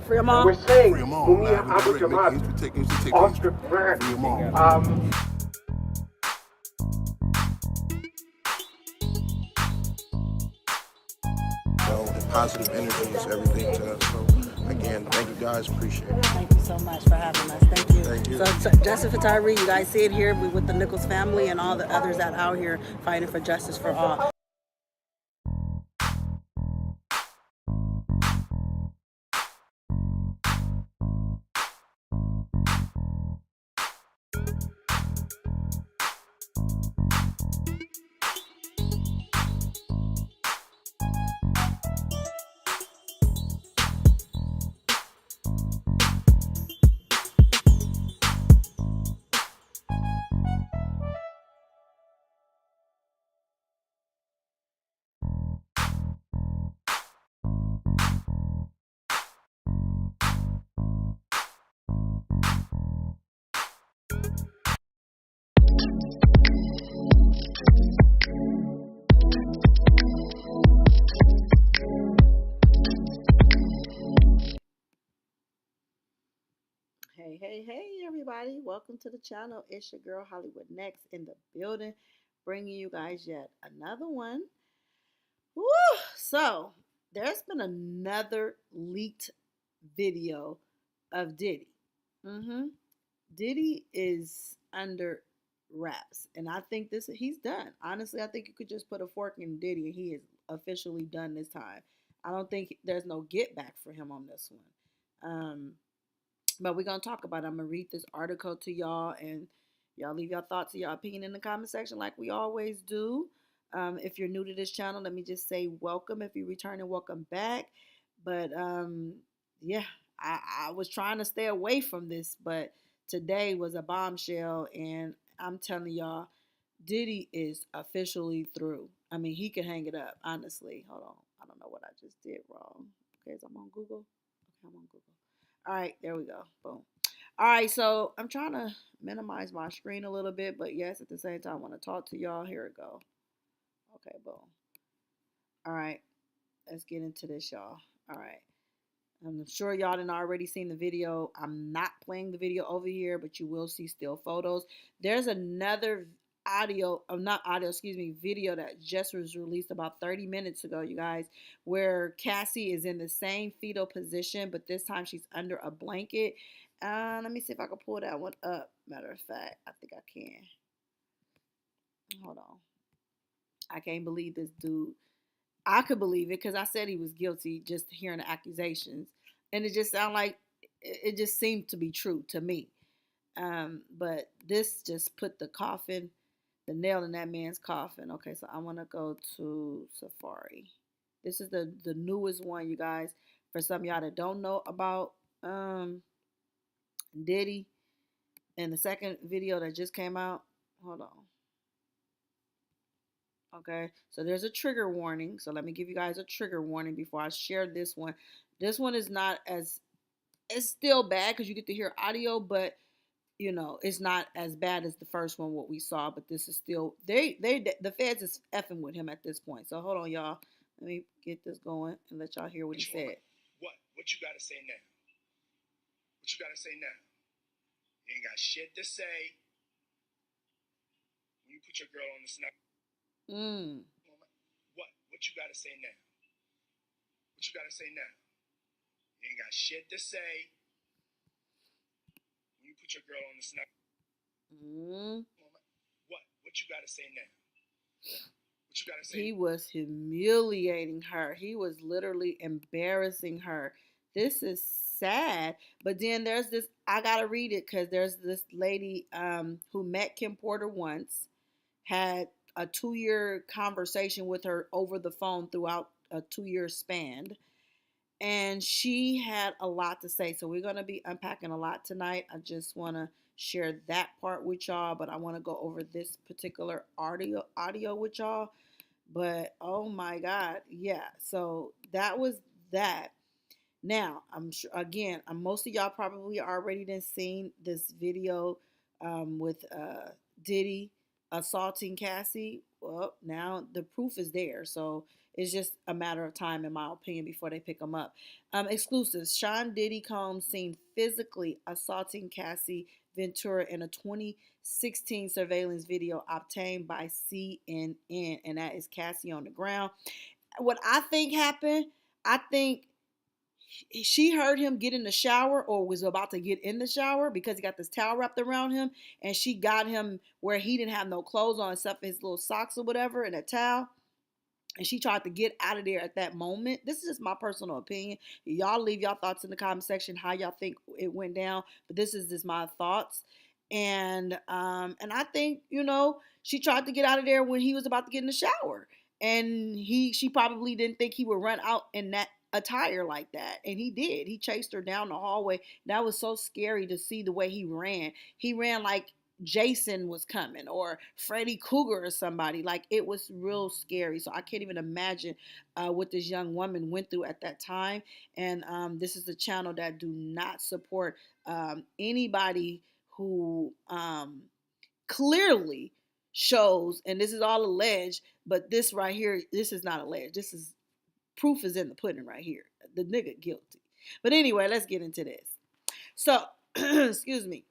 Free them all. We're saying, Free 'em all. Mumia Live Abu in the red. Jamaat, Make use to take Oscar Grant, Free 'em all. And positive energy is everything to us. So again, thank you guys. Appreciate it. Thank you so much for having us. Thank you. Thank you. So justice for Tyree. You guys see it here. We with the Nichols family and all the others that out here fighting for justice for all. Hey, everybody. Welcome to the channel. It's your girl, hollywoodnex, in the building, bringing you guys yet another one. Woo! So, there's been another leaked video of Diddy. Diddy is under wraps, and I think he's done. Honestly, I think you could just put a fork in Diddy, and he is officially done this time. I don't think there's no get back for him on this one. But we're gonna talk about it. I'm gonna read this article to y'all, and y'all leave your thoughts and your opinion in the comment section like we always do. If you're new to this channel, let me just say welcome. If you return and welcome back. But yeah, I was trying to stay away from this, but today was a bombshell, and I'm telling y'all, Diddy is officially through. I mean, he could hang it up, honestly. Hold on. I don't know what I just did wrong. Okay, so I'm on Google. Okay, I'm on Google. All right, there we go. Boom. All right, so I'm trying to minimize my screen a little bit, but yes, at the same time, I want to talk to y'all. Here we go. Okay, boom. All right, let's get into this, y'all. All right. I'm sure y'all done already seen the video. I'm not playing the video over here, but you will see still photos. There's another video that just was released about 30 minutes ago, you guys, where Cassie is in the same fetal position, but this time she's under a blanket. Let me see if I can pull that one up. Matter of fact, I think I can. Hold on. I can't believe this dude. I could believe it because I said he was guilty just hearing the accusations. And it just sounded like it just seemed to be true to me. But this just put the nail in that man's coffin. Okay, so I want to go to Safari. This is the newest one, you guys. For some of y'all that don't know about Diddy, and the second video that just came out. Hold on. Okay, so there's a trigger warning. So let me give you guys a trigger warning before I share this one. This one is not as, it's still bad because you get to hear audio, but you know, it's not as bad as the first one, what we saw, but this is still, the feds is effing with him at this point. So hold on, y'all. Let me get this going and let y'all hear what he said. What you gotta say now? What you gotta say now? You ain't got shit to say when you put your girl on the snap. What you gotta say now? What you gotta say now? You ain't got shit to say when you put your girl on the snap. What you gotta say now? What you gotta say? He was humiliating her. He was literally embarrassing her. This is sad. But then there's this, I gotta read it because there's this lady who met Kim Porter once, had a 2-year conversation with her over the phone throughout a 2-year span. And she had a lot to say. So we're going to be unpacking a lot tonight. I just want to share that part with y'all, but I want to go over this particular audio with y'all. But oh my God. Yeah. So that was that. Now, I'm sure, again, most of y'all probably already done seen this video with Diddy assaulting Cassie. Well, now the proof is there. So It's just a matter of time, in my opinion, before they pick him up. Exclusives. Sean Diddy Combs seen physically assaulting Cassie Ventura in a 2016 surveillance video obtained by CNN, and that is Cassie on the ground. What I think happened, I think she heard him get in the shower or was about to get in the shower because he got this towel wrapped around him, and she got him where he didn't have no clothes on except for his little socks or whatever and a towel. And she tried to get out of there at that moment. This is just my personal opinion. Y'all leave y'all thoughts in the comment section how y'all think it went down. But this is just my thoughts. And I think, she tried to get out of there when he was about to get in the shower. And she probably didn't think he would run out in that attire like that. And he did. He chased her down the hallway. That was so scary to see the way he ran. He ran like Jason was coming or Freddy Krueger or somebody. Like, it was real scary. So I can't even imagine what this young woman went through at that time. And this is a channel that do not support anybody who clearly shows, and this is all alleged, but this right here, this is not alleged. This is proof is in the pudding right here. The nigga guilty. But anyway, let's get into this. So, excuse me.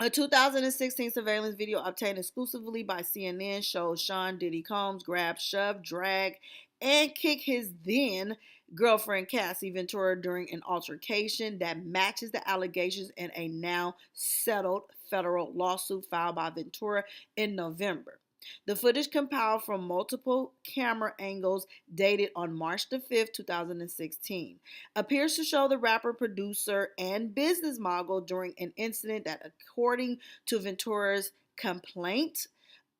A 2016 surveillance video obtained exclusively by CNN shows Sean Diddy Combs grab, shove, drag, and kick his then girlfriend Cassie Ventura during an altercation that matches the allegations in a now settled federal lawsuit filed by Ventura in November. The footage, compiled from multiple camera angles dated on March the 5th, 2016, appears to show the rapper, producer, and business mogul during an incident that, according to Ventura's complaint,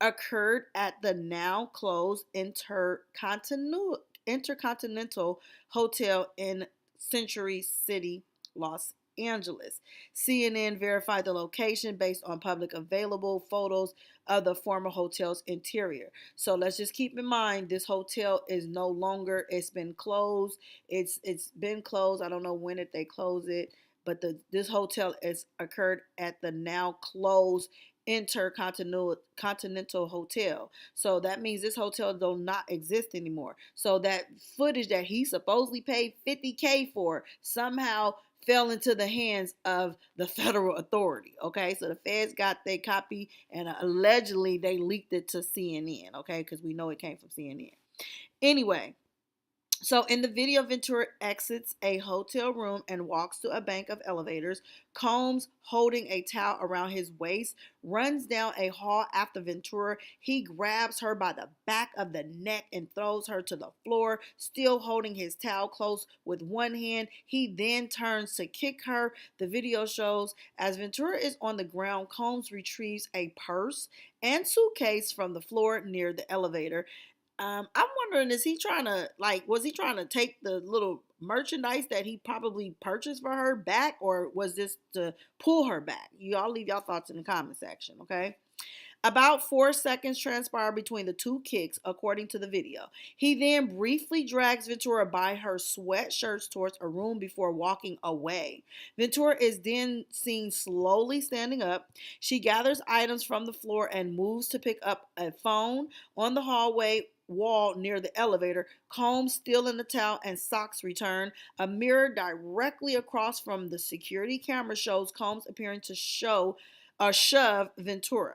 occurred at the now closed Intercontinental Hotel in Century City, Los Angeles. CNN verified the location based on public available photos of the former hotel's interior. So let's just keep in mind, this hotel is no longer, it's been closed. It's been closed. I don't know when did they close it, but this hotel is occurred at the now closed Intercontinental Hotel. So that means this hotel does not exist anymore. So that footage that he supposedly paid $50K for somehow fell into the hands of the federal authority. Okay, so the feds got their copy, and allegedly they leaked it to CNN. Okay, because we know it came from CNN. Anyway, so in the video, Ventura exits a hotel room and walks to a bank of elevators. Combs, holding a towel around his waist, runs down a hall after Ventura. He grabs her by the back of the neck and throws her to the floor, still holding his towel close with one hand. He then turns to kick her. The video shows as Ventura is on the ground, Combs retrieves a purse and suitcase from the floor near the elevator. I'm wondering, was he trying to take the little merchandise that he probably purchased for her back, or was this to pull her back? Y'all leave y'all thoughts in the comment section, okay? About 4 seconds transpire between the two kicks, according to the video. He then briefly drags Ventura by her sweatshirts towards a room before walking away. Ventura is then seen slowly standing up. She gathers items from the floor and moves to pick up a phone. On the hallway wall near the elevator, Combs, still in the towel and socks, return. A mirror directly across from the security camera shows Combs appearing to shove Ventura.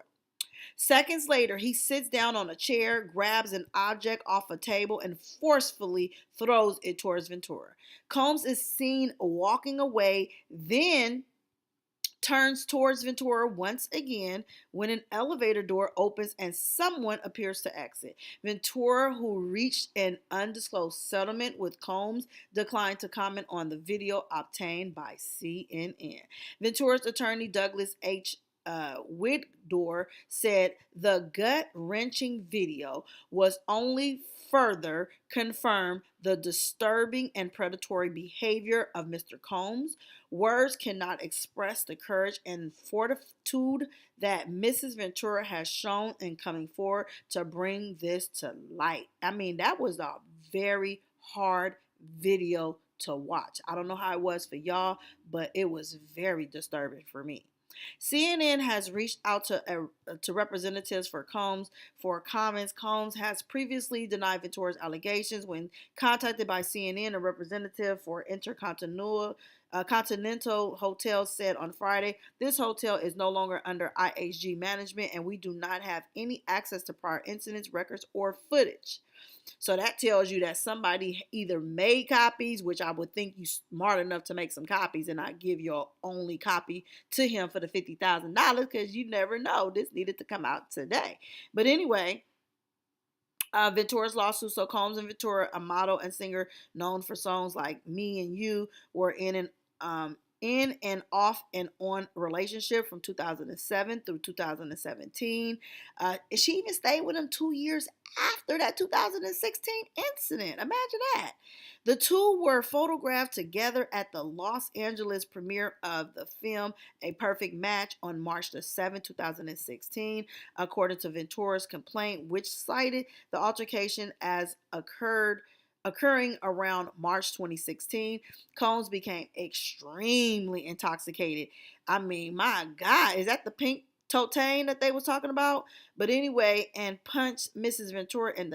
Seconds later, he sits down on a chair, grabs an object off a table, and forcefully throws it towards Ventura. Combs is seen walking away, then turns towards Ventura once again when an elevator door opens and someone appears to exit. Ventura, who reached an undisclosed settlement with Combs, declined to comment on the video obtained by CNN. Ventura's attorney, Douglas H. Wigdor, said the gut-wrenching video was only further confirmed the disturbing and predatory behavior of Mr. Combs. Words cannot express the courage and fortitude that Mrs. Ventura has shown in coming forward to bring this to light. I mean, that was a very hard video to watch. I don't know how it was for y'all, but it was very disturbing for me. CNN has reached out to representatives for Combs for comments. Combs has previously denied Ventura's allegations. When contacted by CNN, a representative for Continental Hotel said on Friday, "This hotel is no longer under IHG management, and we do not have any access to prior incidents, records, or footage." So that tells you that somebody either made copies, which I would think you smart enough to make some copies and not give your only copy to him for the $50,000, because you never know. This needed to come out today. But anyway, Ventura's lawsuit. So Combs and Ventura, a model and singer known for songs like "Me and You," were in and off and on relationship from 2007 through 2017. She even stayed with him 2 years after that 2016 incident. Imagine that. The two were photographed together at the Los Angeles premiere of the film A Perfect Match on March the 7th, 2016, according to Ventura's complaint, which cited the altercation as occurring around March 2016. Combs became extremely intoxicated. I mean, my God, is that the pink Totane that they was talking about? But anyway, and punched Mrs. Ventura in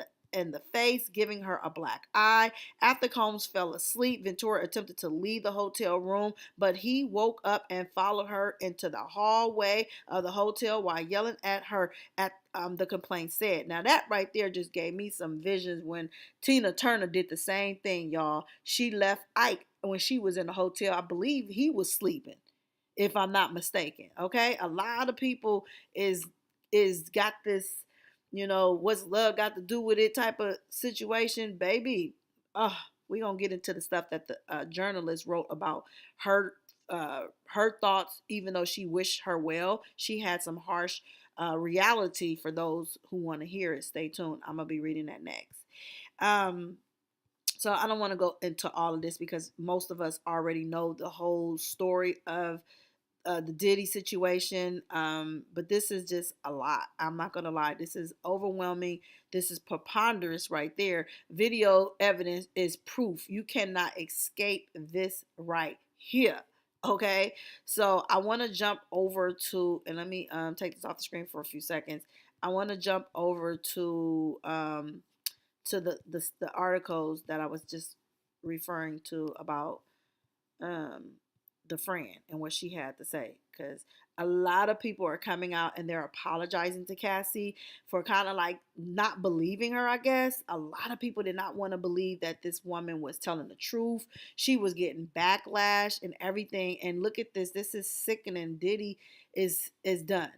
the face, giving her a black eye. After Combs fell asleep, Ventura attempted to leave the hotel room, but he woke up and followed her into the hallway of the hotel while yelling at her, at the complaint said. Now that right there just gave me some visions when Tina Turner did the same thing, y'all. She left Ike when she was in the hotel. I believe he was sleeping, if I'm not mistaken. Okay, a lot of people is got this, what's love got to do with it type of situation, baby. We gonna get into the stuff that the journalist wrote about her thoughts. Even though she wished her well, she had some harsh reality for those who want to hear it. Stay tuned. I'm gonna be reading that next. So I don't want to go into all of this because most of us already know the whole story of the Diddy situation. But this is just a lot. I'm not going to lie. This is overwhelming. This is preponderous right there. Video evidence is proof. You cannot escape this right here. Okay. So I want to jump over to, and let me take this off the screen for a few seconds. I want to jump over to the articles that I was just referring to about the friend and what she had to say, because a lot of people are coming out and they're apologizing to Cassie for kind of like not believing her, I guess. A lot of people did not want to believe that this woman was telling the truth. She was getting backlash and everything. And look at this. This is sickening. Diddy is done.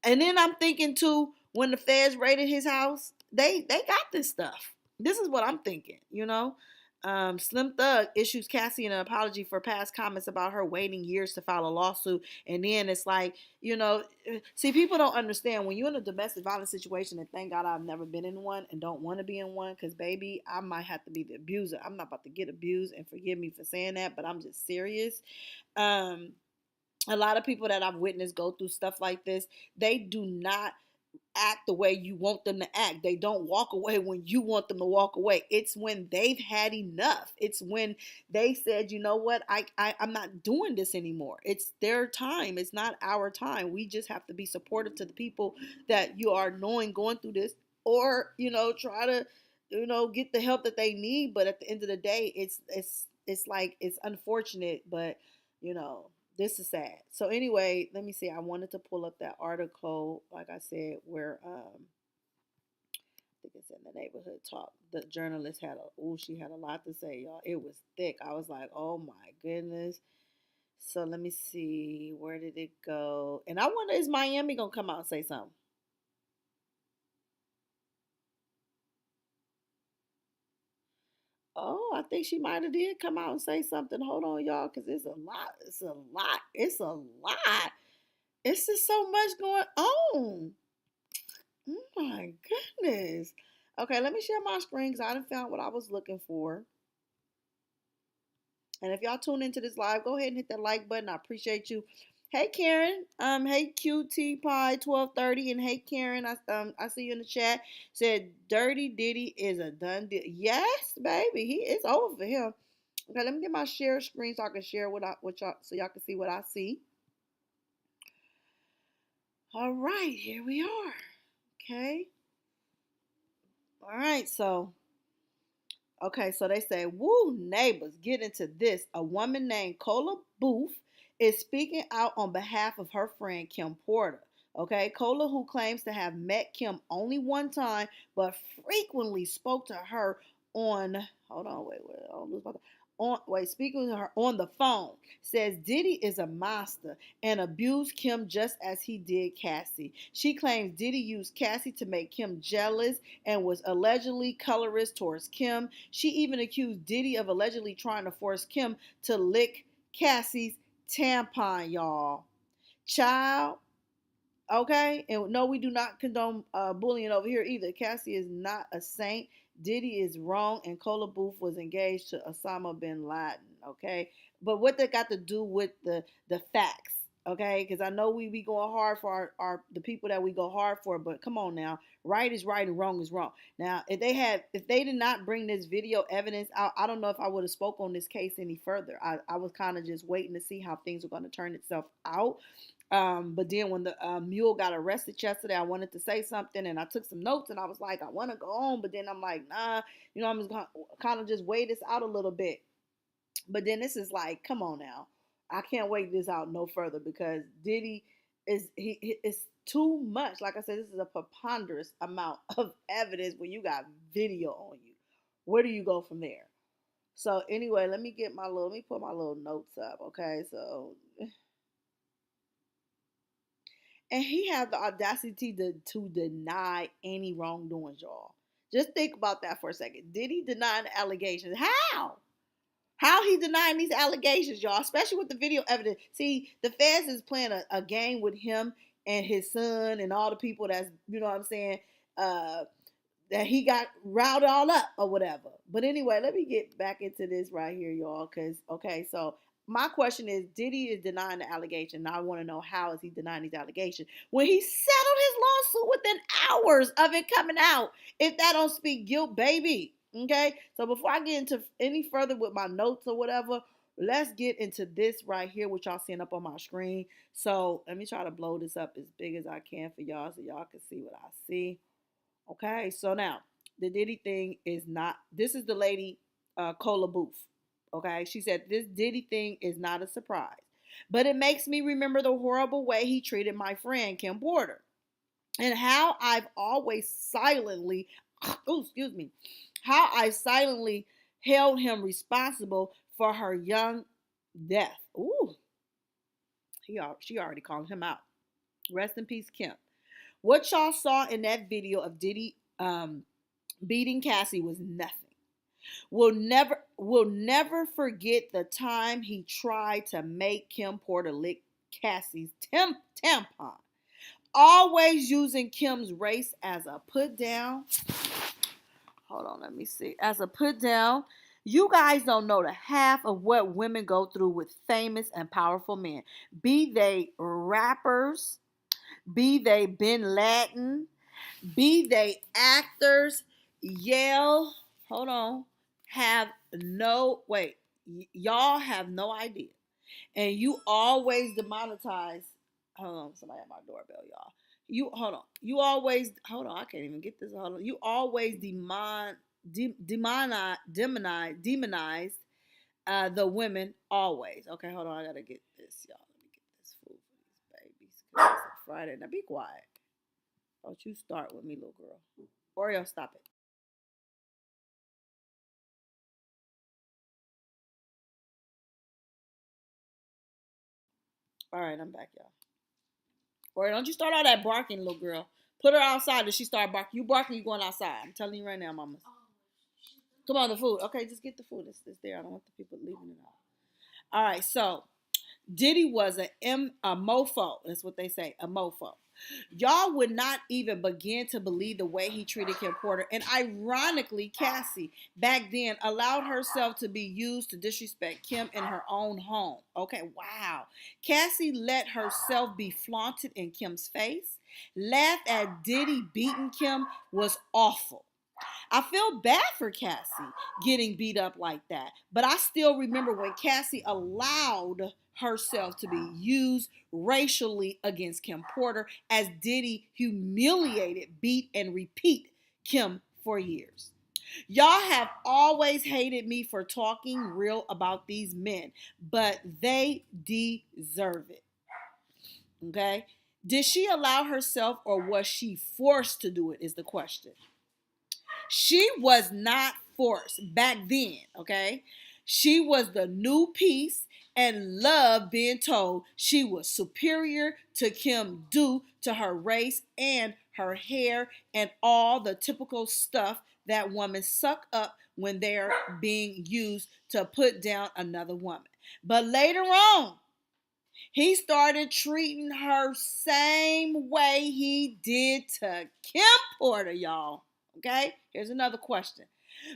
And then I'm thinking too, when the feds raided his house, they got this stuff. This is what I'm thinking, Slim Thug issues Cassie an apology for past comments about her waiting years to file a lawsuit. And then it's like, see, people don't understand when you're in a domestic violence situation, and thank God I've never been in one and don't want to be in one, because baby, I might have to be the abuser. I'm not about to get abused, and forgive me for saying that, but I'm just serious. A lot of people that I've witnessed go through stuff like this, they do not act the way you want them to act. They don't walk away when you want them to walk away. It's when they've had enough. It's when they said, you know what, I'm not doing this anymore. It's their time. It's not our time. We just have to be supportive to the people that you are knowing going through this, or try to get the help that they need. But at the end of the day, it's like, it's unfortunate, but this is sad. So anyway, let me see. I wanted to pull up that article, like I said, where I think it's in the Neighborhood Talk. The journalist she had a lot to say, y'all. It was thick. I was like, oh my goodness. So let me see. Where did it go? And I wonder, is Miami gonna come out and say something? Oh, I think she might have did come out and say something. Hold on, y'all, because it's a lot. It's a lot. It's a lot. It's just so much going on. Oh my goodness. Okay, let me share my screen because I done found what I was looking for. And if y'all tune into this live, go ahead and hit that like button. I appreciate you. Hey Karen, hey QT Pie 1230, and hey Karen, I see you in the chat. Said Dirty Diddy is a done deal. Yes, baby, it's over for him. Okay, let me get my share screen so I can share what y'all so y'all can see what I see. All right, here we are. Okay. All right, so okay, so they say, woo, neighbors, get into this. A woman named Cola Booth is speaking out on behalf of her friend Kim Porter. Okay, Cola, who claims to have met Kim only one time, but frequently spoke to her on, hold on, wait, I don't lose my, on, wait, speaking to her on the phone, says Diddy is a monster and abused Kim just as he did Cassie. She claims Diddy used Cassie to make Kim jealous and was allegedly colorist towards Kim. She even accused Diddy of allegedly trying to force Kim to lick Cassie's tampon, y'all. Child, okay? And no, we do not condone bullying over here either. Cassie is not a saint. Diddy is wrong, and Cola Booth was engaged to Osama bin Laden, okay? But what that got to do with the facts, okay? Because I know we be going hard for our the people that we go hard for, but come on now, right is right and wrong is wrong. Now, if they did not bring this video evidence out, I don't know if I would have spoke on this case any further. I was kind of just waiting to see how things were going to turn itself out. But then when the mule got arrested yesterday, I wanted to say something and I took some notes and I was like, I want to go on, but then I'm like, nah, I'm just gonna kind of just wait this out a little bit. But then this is like, come on now, I can't wait this out no further because Diddy it's too much. Like I said, this is a preponderance amount of evidence when you got video on you. Where do you go from there? So anyway, let me put my little notes up. Okay, so and he had the audacity to deny any wrongdoings, y'all. Just think about that for a second. Did he deny the allegations? How? How he denying these allegations, y'all? Especially with the video evidence. See, the feds is playing a game with him and his son and all the people that's, you know what I'm saying, that he got riled all up or whatever. But anyway, let me get back into this right here, y'all. Because, okay, so my question is, Diddy is denying the allegation. Now I want to know, how is he denying these allegations when he settled his lawsuit within hours of it coming out? If that don't speak guilt, baby. Okay, so before I get into any further with my notes or whatever, let's get into this right here, which y'all seeing up on my screen. So let me try to blow this up as big as I can for y'all so y'all can see what I see. Okay, so now the Diddy thing is not, this is the lady, Cola Booth. Okay, she said this Diddy thing is not a surprise, but it makes me remember the horrible way he treated my friend Kim Porter and how I've always silently, oh, excuse me, how I silently held him responsible for her young death. Ooh, she already called him out. Rest in peace, Kim. What y'all saw in that video of Diddy beating Cassie was nothing. We'll never forget the time he tried to make Kim Porter lick Cassie's tampon. Always using Kim's race as a put down. Hold on, let me see. As a put down. You guys don't know the half of what women go through with famous and powerful men. Be they rappers, be they Bin Laden, be they actors, Yale, hold on, y'all have no idea. And you always demonetize, hold on, somebody at my doorbell, y'all. Hold on, I can't even get this, hold on. You always demonize the women, always. Okay, hold on, I gotta get this, y'all. Let me get this food for these babies, because it's a Friday. Now be quiet. Don't you start with me, little girl. Oreo, stop it. All right, I'm back, y'all. Oreo, don't you start all that barking, little girl. Put her outside if she start barking. You barking, you going outside. I'm telling you right now, mama. Come on, the food. Okay, just get the food. It's there. I don't want the people leaving it out. All right, so Diddy was a mofo. That's what they say, a mofo. Y'all would not even begin to believe the way he treated Kim Porter. And ironically, Cassie back then allowed herself to be used to disrespect Kim in her own home. Okay, wow. Cassie let herself be flaunted in Kim's face. Laughed at Diddy beating Kim was awful. I feel bad for Cassie getting beat up like that, but I still remember when Cassie allowed herself to be used racially against Kim Porter as Diddy humiliated, beat, and repeat Kim for years. Y'all have always hated me for talking real about these men, but they deserve it. Okay? Did she allow herself or was she forced to do it? Is the question. She was not forced back then, okay? She was the new piece and loved being told she was superior to Kim due to her race and her hair and all the typical stuff that women suck up when they're being used to put down another woman. But later on, he started treating her same way he did to Kim Porter, y'all. Okay, here's another question.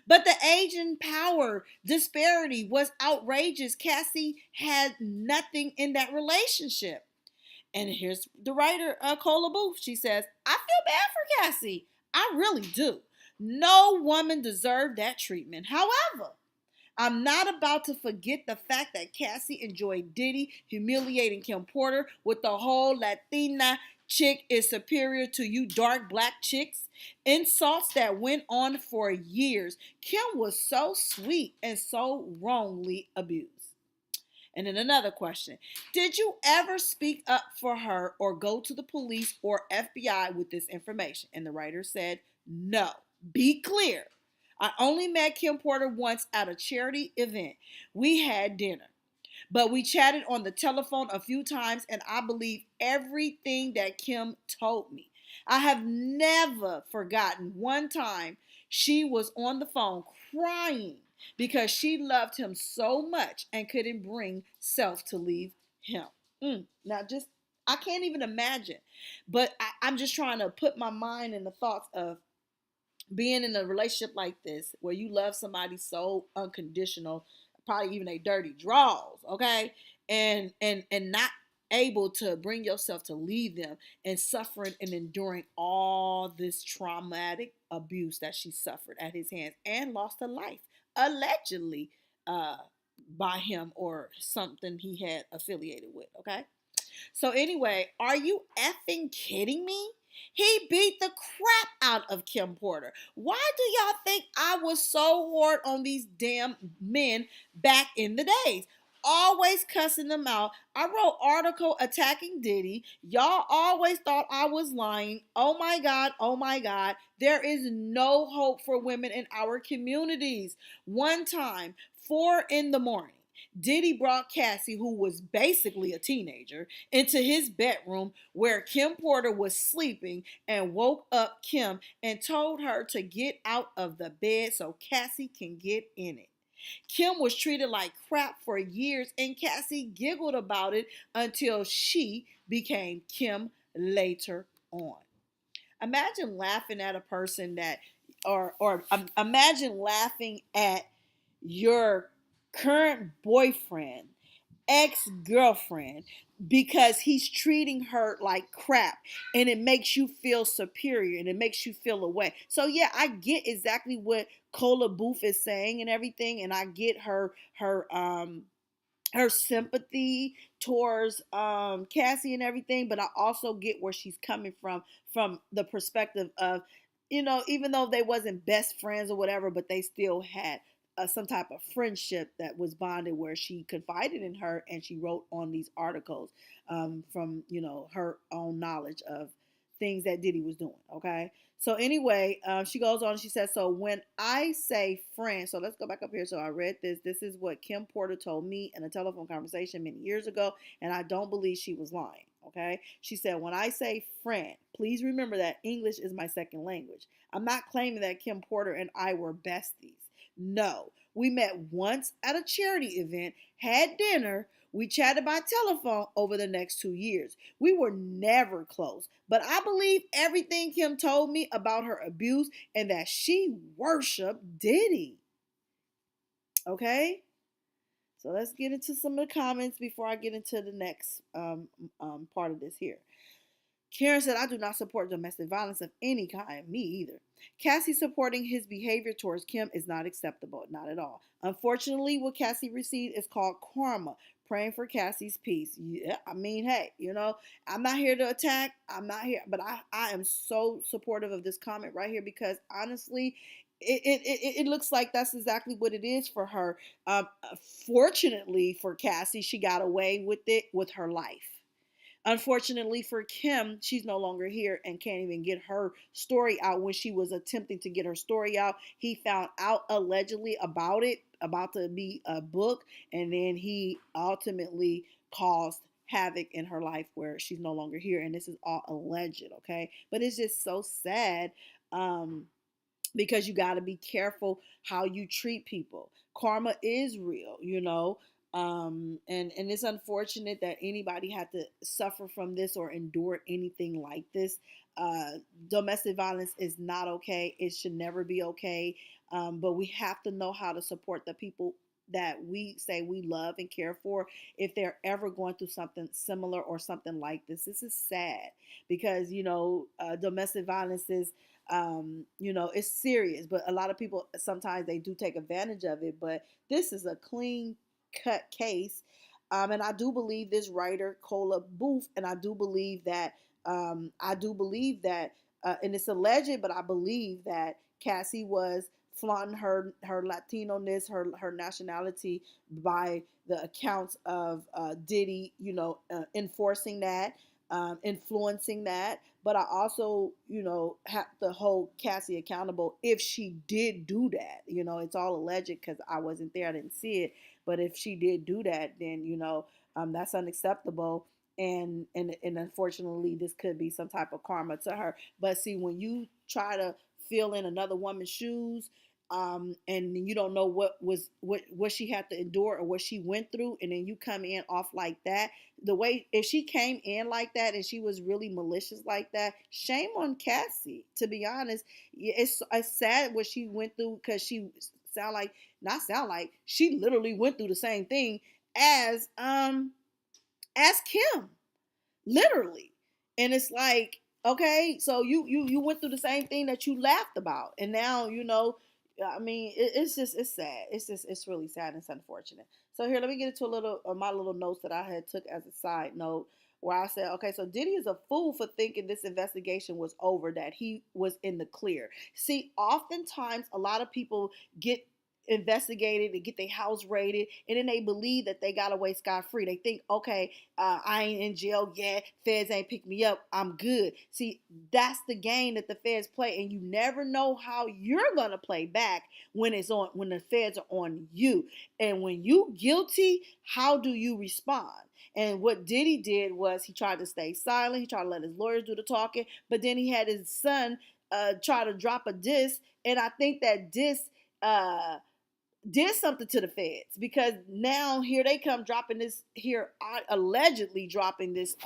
But the age and power disparity was outrageous. Cassie had nothing in that relationship. And here's the writer, Cola Booth. She says, I feel bad for Cassie. I really do. No woman deserved that treatment. However, I'm not about to forget the fact that Cassie enjoyed Diddy humiliating Kim Porter with the whole Latina chick is superior to you dark black chicks. Insults that went on for years. Kim was so sweet and so wrongly abused. And then another question. Did you ever speak up for her or go to the police or FBI with this information? And the writer said, no. Be clear. I only met Kim Porter once at a charity event. We had dinner, but we chatted on the telephone a few times, and I believe everything that Kim told me. I have never forgotten one time she was on the phone crying because she loved him so much and couldn't bring self to leave him. Now, just I can't even imagine, but I'm just trying to put my mind in the thoughts of being in a relationship like this where you love somebody so unconditional, probably even a dirty draws, okay, and not able to bring yourself to leave them and suffering and enduring all this traumatic abuse that she suffered at his hands and lost her life allegedly uh, by him or something he had affiliated with, okay. So anyway, are you effing kidding me? He beat the crap out of Kim Porter. Why do y'all think I was so hard on these damn men back in the days? Always cussing them out. I wrote article attacking Diddy. Y'all always thought I was lying. Oh my God, oh my God. There is no hope for women in our communities. One time, 4 a.m, Diddy brought Cassie, who was basically a teenager, into his bedroom where Kim Porter was sleeping and woke up Kim and told her to get out of the bed so Cassie can get in it. Kim was treated like crap for years and Cassie giggled about it until she became Kim later on. Imagine laughing at a person that, or imagine laughing at your current boyfriend, ex-girlfriend, because he's treating her like crap and it makes you feel superior and it makes you feel away. So yeah, I get exactly what Cola Booth is saying and everything, and I get her sympathy towards Cassie and everything, but I also get where she's coming from the perspective of, even though they wasn't best friends or whatever, but they still had some type of friendship that was bonded where she confided in her and she wrote on these articles from, her own knowledge of things that Diddy was doing, okay? So anyway, she goes on and she says, so when I say friend, so let's go back up here. So I read this. This is what Kim Porter told me in a telephone conversation many years ago, and I don't believe she was lying, okay? She said, when I say friend, please remember that English is my second language. I'm not claiming that Kim Porter and I were besties. No, we met once at a charity event, had dinner, we chatted by telephone over the next 2 years. We were never close, but I believe everything Kim told me about her abuse and that she worshiped Diddy. Okay? So let's get into some of the comments before I get into the next part of this here. Karen said, I do not support domestic violence of any kind. Me either. Cassie supporting his behavior towards Kim is not acceptable. Not at all. Unfortunately, what Cassie received is called karma. Praying for Cassie's peace. Yeah, I mean, hey, I'm not here to attack. I'm not here, but I am so supportive of this comment right here because honestly, it looks like that's exactly what it is for her. Um, Fortunately for Cassie, she got away with it with her life. Unfortunately for Kim, she's no longer here and can't even get her story out. When she was attempting to get her story out, he found out allegedly about it, about to be a book, and then he ultimately caused havoc in her life where she's no longer here. And this is all alleged, okay? But it's just so sad. Because you got to be careful how you treat people. Karma is real. And it's unfortunate that anybody had to suffer from this or endure anything like this. Domestic violence is not okay. It should never be okay. But we have to know how to support the people that we say we love and care for if they're ever going through something similar or something like this. This is sad because domestic violence is it's serious, but a lot of people sometimes they do take advantage of it. But this is a clean cut case. And I do believe this writer, Cola Booth, and I do believe that, and it's alleged, but I believe that Cassie was flaunting her Latino-ness, her nationality by the accounts of Diddy, enforcing that, influencing that. But I also, have to hold Cassie accountable if she did do that. It's all alleged because I wasn't there, I didn't see it. But if she did do that, then that's unacceptable. And unfortunately, this could be some type of karma to her. But see, when you try to fill in another woman's shoes, and you don't know what she had to endure or what she went through, and then you come in off like that. The way if she came in like that and she was really malicious like that, shame on Cassie. To be honest, it's sad what she went through because she she literally went through the same thing as Kim, literally. And it's like, okay, so you went through the same thing that you laughed about, and now I mean, it's sad. It's really sad and it's unfortunate. So here, let me get into a little of my little notes that I had took as a side note, where I said, okay, so Diddy is a fool for thinking this investigation was over, that he was in the clear. See, oftentimes a lot of people get investigated and get their house raided, and then they believe that they got away scot-free. They think, okay, I ain't in jail yet, feds ain't picked me up, I'm good. See, that's the game that the feds play, and you never know how you're gonna play back when the feds are on you. And when you guilty, how do you respond? And what Diddy did was he tried to stay silent. He tried to let his lawyers do the talking, but then he had his son try to drop a diss, and I think that diss did something to the feds, because now here they come dropping this here, allegedly dropping this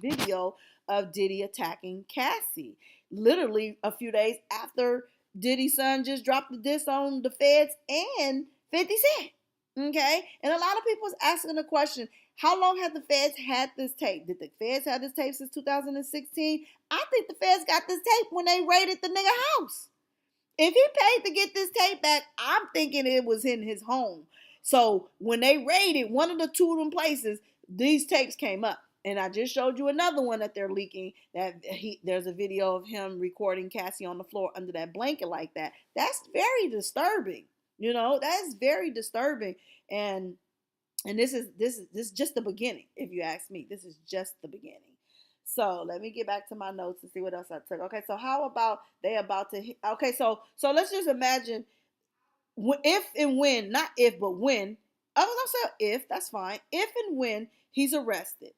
video of Diddy attacking Cassie, literally a few days after Diddy's son just dropped the diss on the feds and 50 Cent. Okay, and a lot of people was asking the question, how long have the feds had this tape? Did the feds have this tape since 2016? I think the feds got this tape when they raided the nigga house. If he paid to get this tape back, I'm thinking it was in his home. So when they raided one of the two of them places, these tapes came up. And I just showed you another one that they're leaking, that there's a video of him recording Cassie on the floor under that blanket like that. That's very disturbing. That's very disturbing. And this is just the beginning, if you ask me. This is just the beginning. So let me get back to my notes and see what else I took. Okay, so how about okay, so let's just imagine if and when, not if, but when, I'm going to say if, that's fine, if and when he's arrested,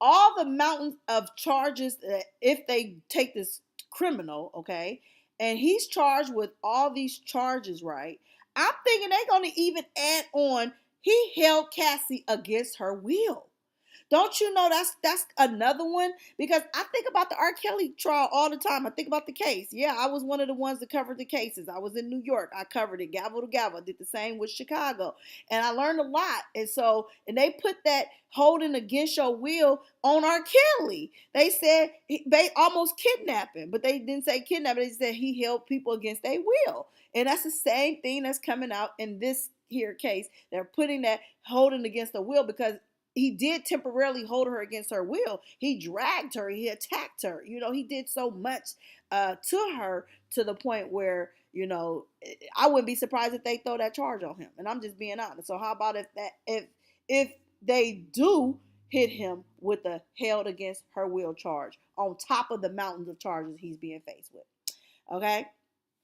all the mountains of charges, that if they take this criminal, okay, and he's charged with all these charges, right, I'm thinking they're going to even add on, he held Cassie against her will. Don't you know that's another one? Because I think about the R. Kelly trial all the time. I think about the case. Yeah, I was one of the ones that covered the cases. I was in New York. I covered it gavel to gavel. I did the same with Chicago. And I learned a lot. And they put that holding against your will on R. Kelly. They said they almost kidnapping, but they didn't say kidnapping. They said he held people against their will. And that's the same thing that's coming out in this here case. They're putting that holding against the will because he did temporarily hold her against her will. He dragged her. He attacked her. He did so much to her to the point where, I wouldn't be surprised if they throw that charge on him. And I'm just being honest. So how about if they do hit him with a held against her will charge on top of the mountains of charges he's being faced with? Okay.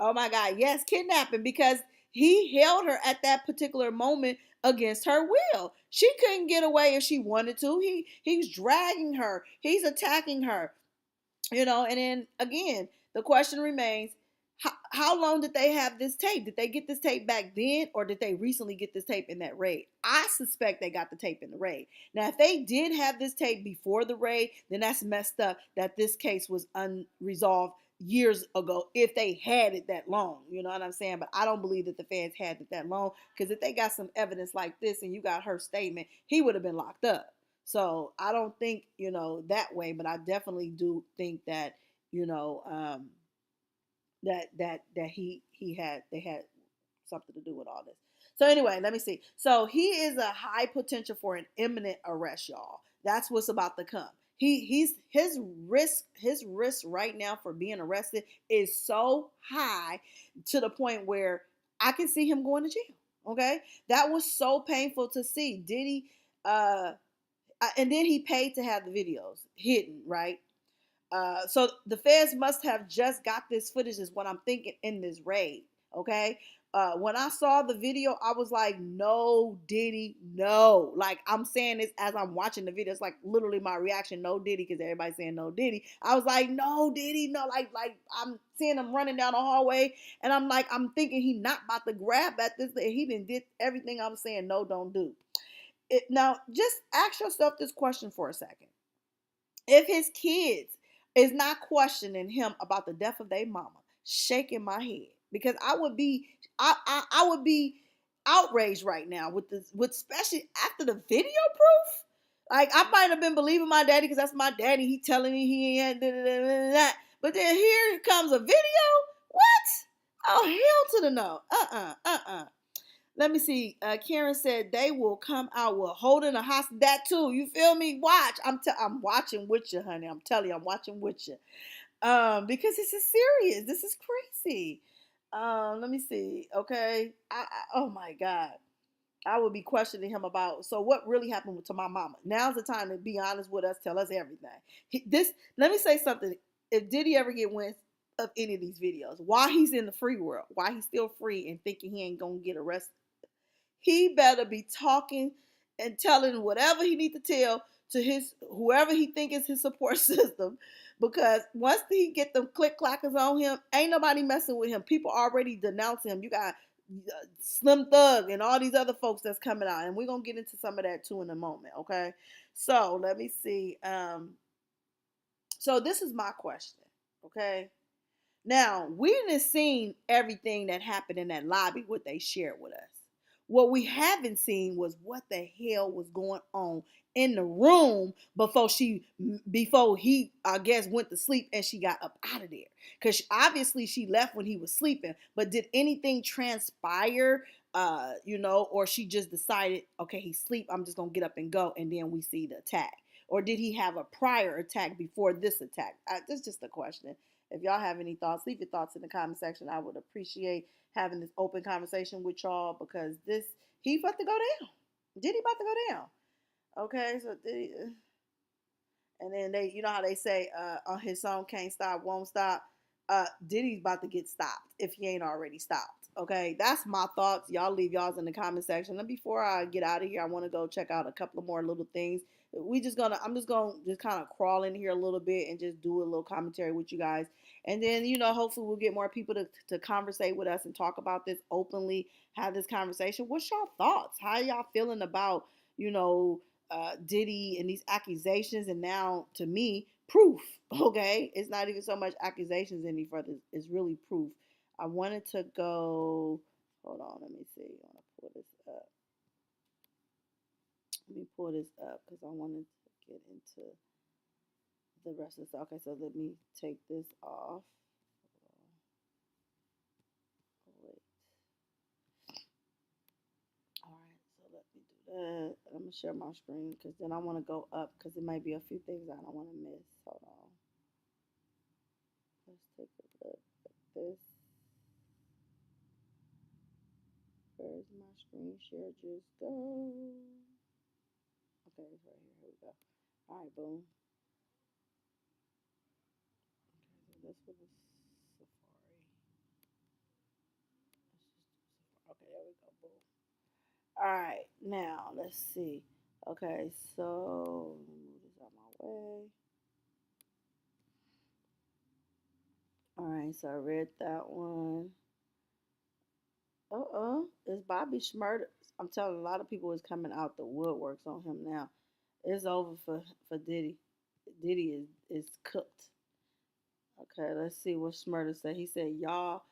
Oh my God. Yes, kidnapping, because he held her at that particular moment against her will. She couldn't get away if she wanted to. He's dragging her. He's attacking her. And then again, the question remains, how long did they have this tape? Did they get this tape back then, or did they recently get this tape in that raid? I suspect they got the tape in the raid. Now, if they did have this tape before the raid, then that's messed up that this case was unresolved years ago, if they had it that long. You know what I'm saying? But I don't believe that the feds had it that long, because if they got some evidence like this and you got her statement, he would have been locked up. So I don't think, that way, but I definitely do think that, they had something to do with all this. So anyway, let me see. So he is a high potential for an imminent arrest, y'all. That's what's about to come. His risk right now for being arrested is so high to the point where I can see him going to jail. Okay, that was so painful to see. Diddy, and then he paid to have the videos hidden, right? So the feds must have just got this footage, is what I'm thinking, in this raid. Okay. When I saw the video, I was like, no, Diddy, no. Like, I'm saying this as I'm watching the video. It's like literally my reaction, no Diddy, because everybody's saying no Diddy. I was like, no Diddy, no. Like I'm seeing him running down the hallway, and I'm thinking he not about to grab at this. He did everything I'm saying no, don't do. Now, just ask yourself this question for a second. If his kids is not questioning him about the death of their mama, shaking my head, because I would be outraged right now with especially after the video proof. Like, I might have been believing my daddy because that's my daddy. He telling me he ain't that. But then here comes a video. What? Oh, hell to the no. Let me see. Karen said they will come out with holding a hostage. That too. You feel me? Watch. I'm watching with you, honey. I'm telling you, I'm watching with you. Because this is serious. This is crazy. Let me see. Okay. Oh my God. I would be questioning him about, so what really happened to my mama? Now's the time to be honest with us. Tell us everything. Let me say something. If Diddy ever get wind of any of these videos, while he's in the free world, while he's still free and thinking he ain't gonna get arrested, he better be talking and telling whatever he need to tell to his whoever he think is his support system, because once he get them click clackers on him, ain't nobody messing with him. People already denouncing him. You got Slim Thug and all these other folks that's coming out, and we're gonna get into some of that too in a moment. Okay, so let me see. So this is my question. Okay, now we done seen everything that happened in that lobby, what they shared with us. What we haven't seen was what the hell was going on in the room before he, I guess, went to sleep and she got up out of there. Because obviously she left when he was sleeping. But did anything transpire, or she just decided, okay, he's asleep, I'm just going to get up and go, and then we see the attack? Or did he have a prior attack before this attack? That's just a question. If y'all have any thoughts, leave your thoughts in the comment section. I would appreciate having this open conversation with y'all, because he about to go down. Diddy about to go down. Okay, so Diddy, and then they, you know how they say on his song "Can't Stop, Won't Stop," Diddy's about to get stopped if he ain't already stopped. Okay, that's my thoughts. Y'all leave y'all's in the comment section. And before I get out of here, I want to go check out a couple of more little things. I'm just gonna kind of crawl in here a little bit and just do a little commentary with you guys. And then, hopefully we'll get more people to conversate with us and talk about this openly, have this conversation. What's y'all thoughts? How y'all feeling about, Diddy and these accusations, and now to me, proof. Okay, it's not even so much accusations any further; it's really proof. I wanted to go. Hold on, let me see. I want to pull this up. Let me pull this up because I wanted to get into the rest of the stuff. Okay, so let me take this off. Wait. All right, so let me do that. I'm gonna share my screen because then I want to go up because there might be a few things I don't want to miss. Hold on. Let's take a look at this. Where's my screen share? Just go. Okay, it's right here. Here we go. All right, boom. Okay, so this one is Safari. Okay, there we go. Boom. All right, now let's see. Okay, so let me move this out my way. All right, so I read that one. It's Bobby Schmurder. I'm telling you, a lot of people is coming out the woodworks on him now. It's over for Diddy. Diddy is cooked. Okay, let's see what Schmurder said. He said, y'all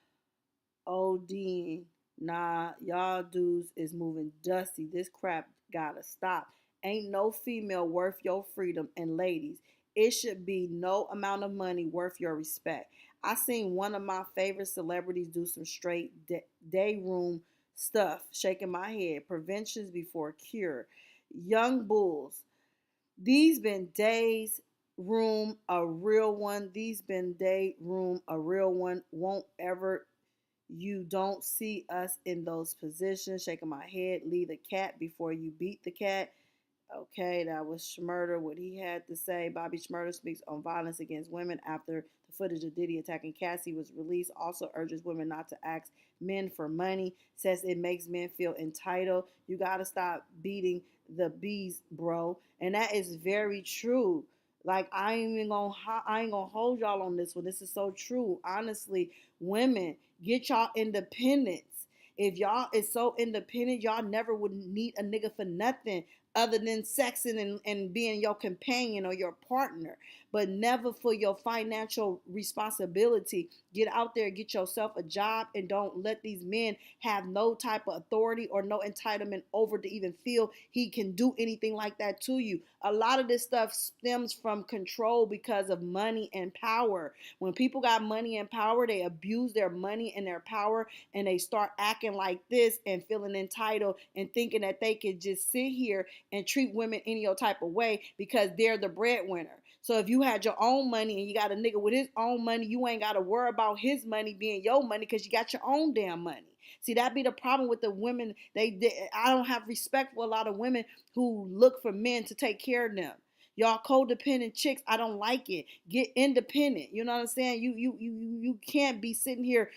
ODing. Nah, y'all dudes is moving dusty. This crap gotta stop. Ain't no female worth your freedom. And ladies, it should be no amount of money worth your respect. I seen one of my favorite celebrities do some straight day room stuff, shaking my head. Preventions before cure. Young bulls. These been days room a real one. These been day room a real one. Won't ever you don't see us in those positions. Shaking my head. Leave the cat before you beat the cat. Okay, that was Schmurder, what he had to say. Bobby Schmurder speaks on violence against women after the footage of Diddy attacking Cassie was released. Also urges women not to ask men for money. Says it makes men feel entitled. You got to stop beating the bees, bro. And that is very true. Like I ain't gonna hold y'all on this one. This is so true. Honestly, women, get y'all independence. If y'all is so independent, y'all never would need a nigga for nothing other than sexing and being your companion or your partner, but never for your financial responsibility. Get out there, get yourself a job, and don't let these men have no type of authority or no entitlement over to even feel he can do anything like that to you. A lot of this stuff stems from control because of money and power. When people got money and power, they abuse their money and their power, and they start acting like this and feeling entitled and thinking that they could just sit here and treat women any old type of way because they're the breadwinner. So if you had your own money and you got a nigga with his own money, you ain't got to worry about his money being your money because you got your own damn money. See, that be the problem with the women. I don't have respect for a lot of women who look for men to take care of them. Y'all codependent chicks, I don't like it. Get independent. You know what I'm saying? You can't be sitting here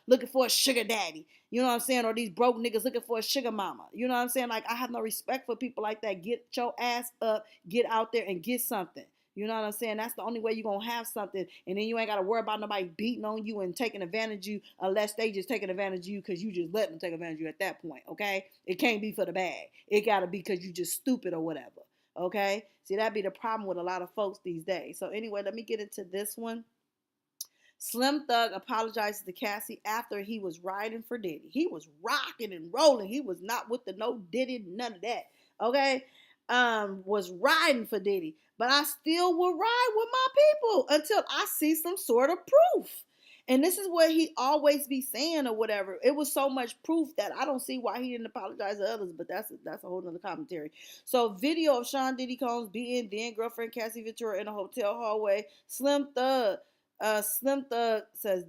looking for a sugar daddy. You know what I'm saying? Or these broke niggas looking for a sugar mama. You know what I'm saying? Like, I have no respect for people like that. Get your ass up, get out there and get something. You know what I'm saying? That's the only way you're going to have something. And then you ain't got to worry about nobody beating on you and taking advantage of you unless they just taking advantage of you because you just let them take advantage of you at that point, okay? It can't be for the bag. It got to be because you just stupid or whatever, okay? See, that be the problem with a lot of folks these days. So anyway, let me get into this one. Slim Thug apologizes to Cassie after he was riding for Diddy. He was rocking and rolling. He was not with the no Diddy, none of that, okay? Was riding for Diddy. But I still will ride with my people until I see some sort of proof. And this is what he always be saying or whatever. It was so much proof that I don't see why he didn't apologize to others, but that's a whole nother commentary. So video of Sean Diddy Combs being then girlfriend Cassie Ventura in a hotel hallway. Slim Thug says,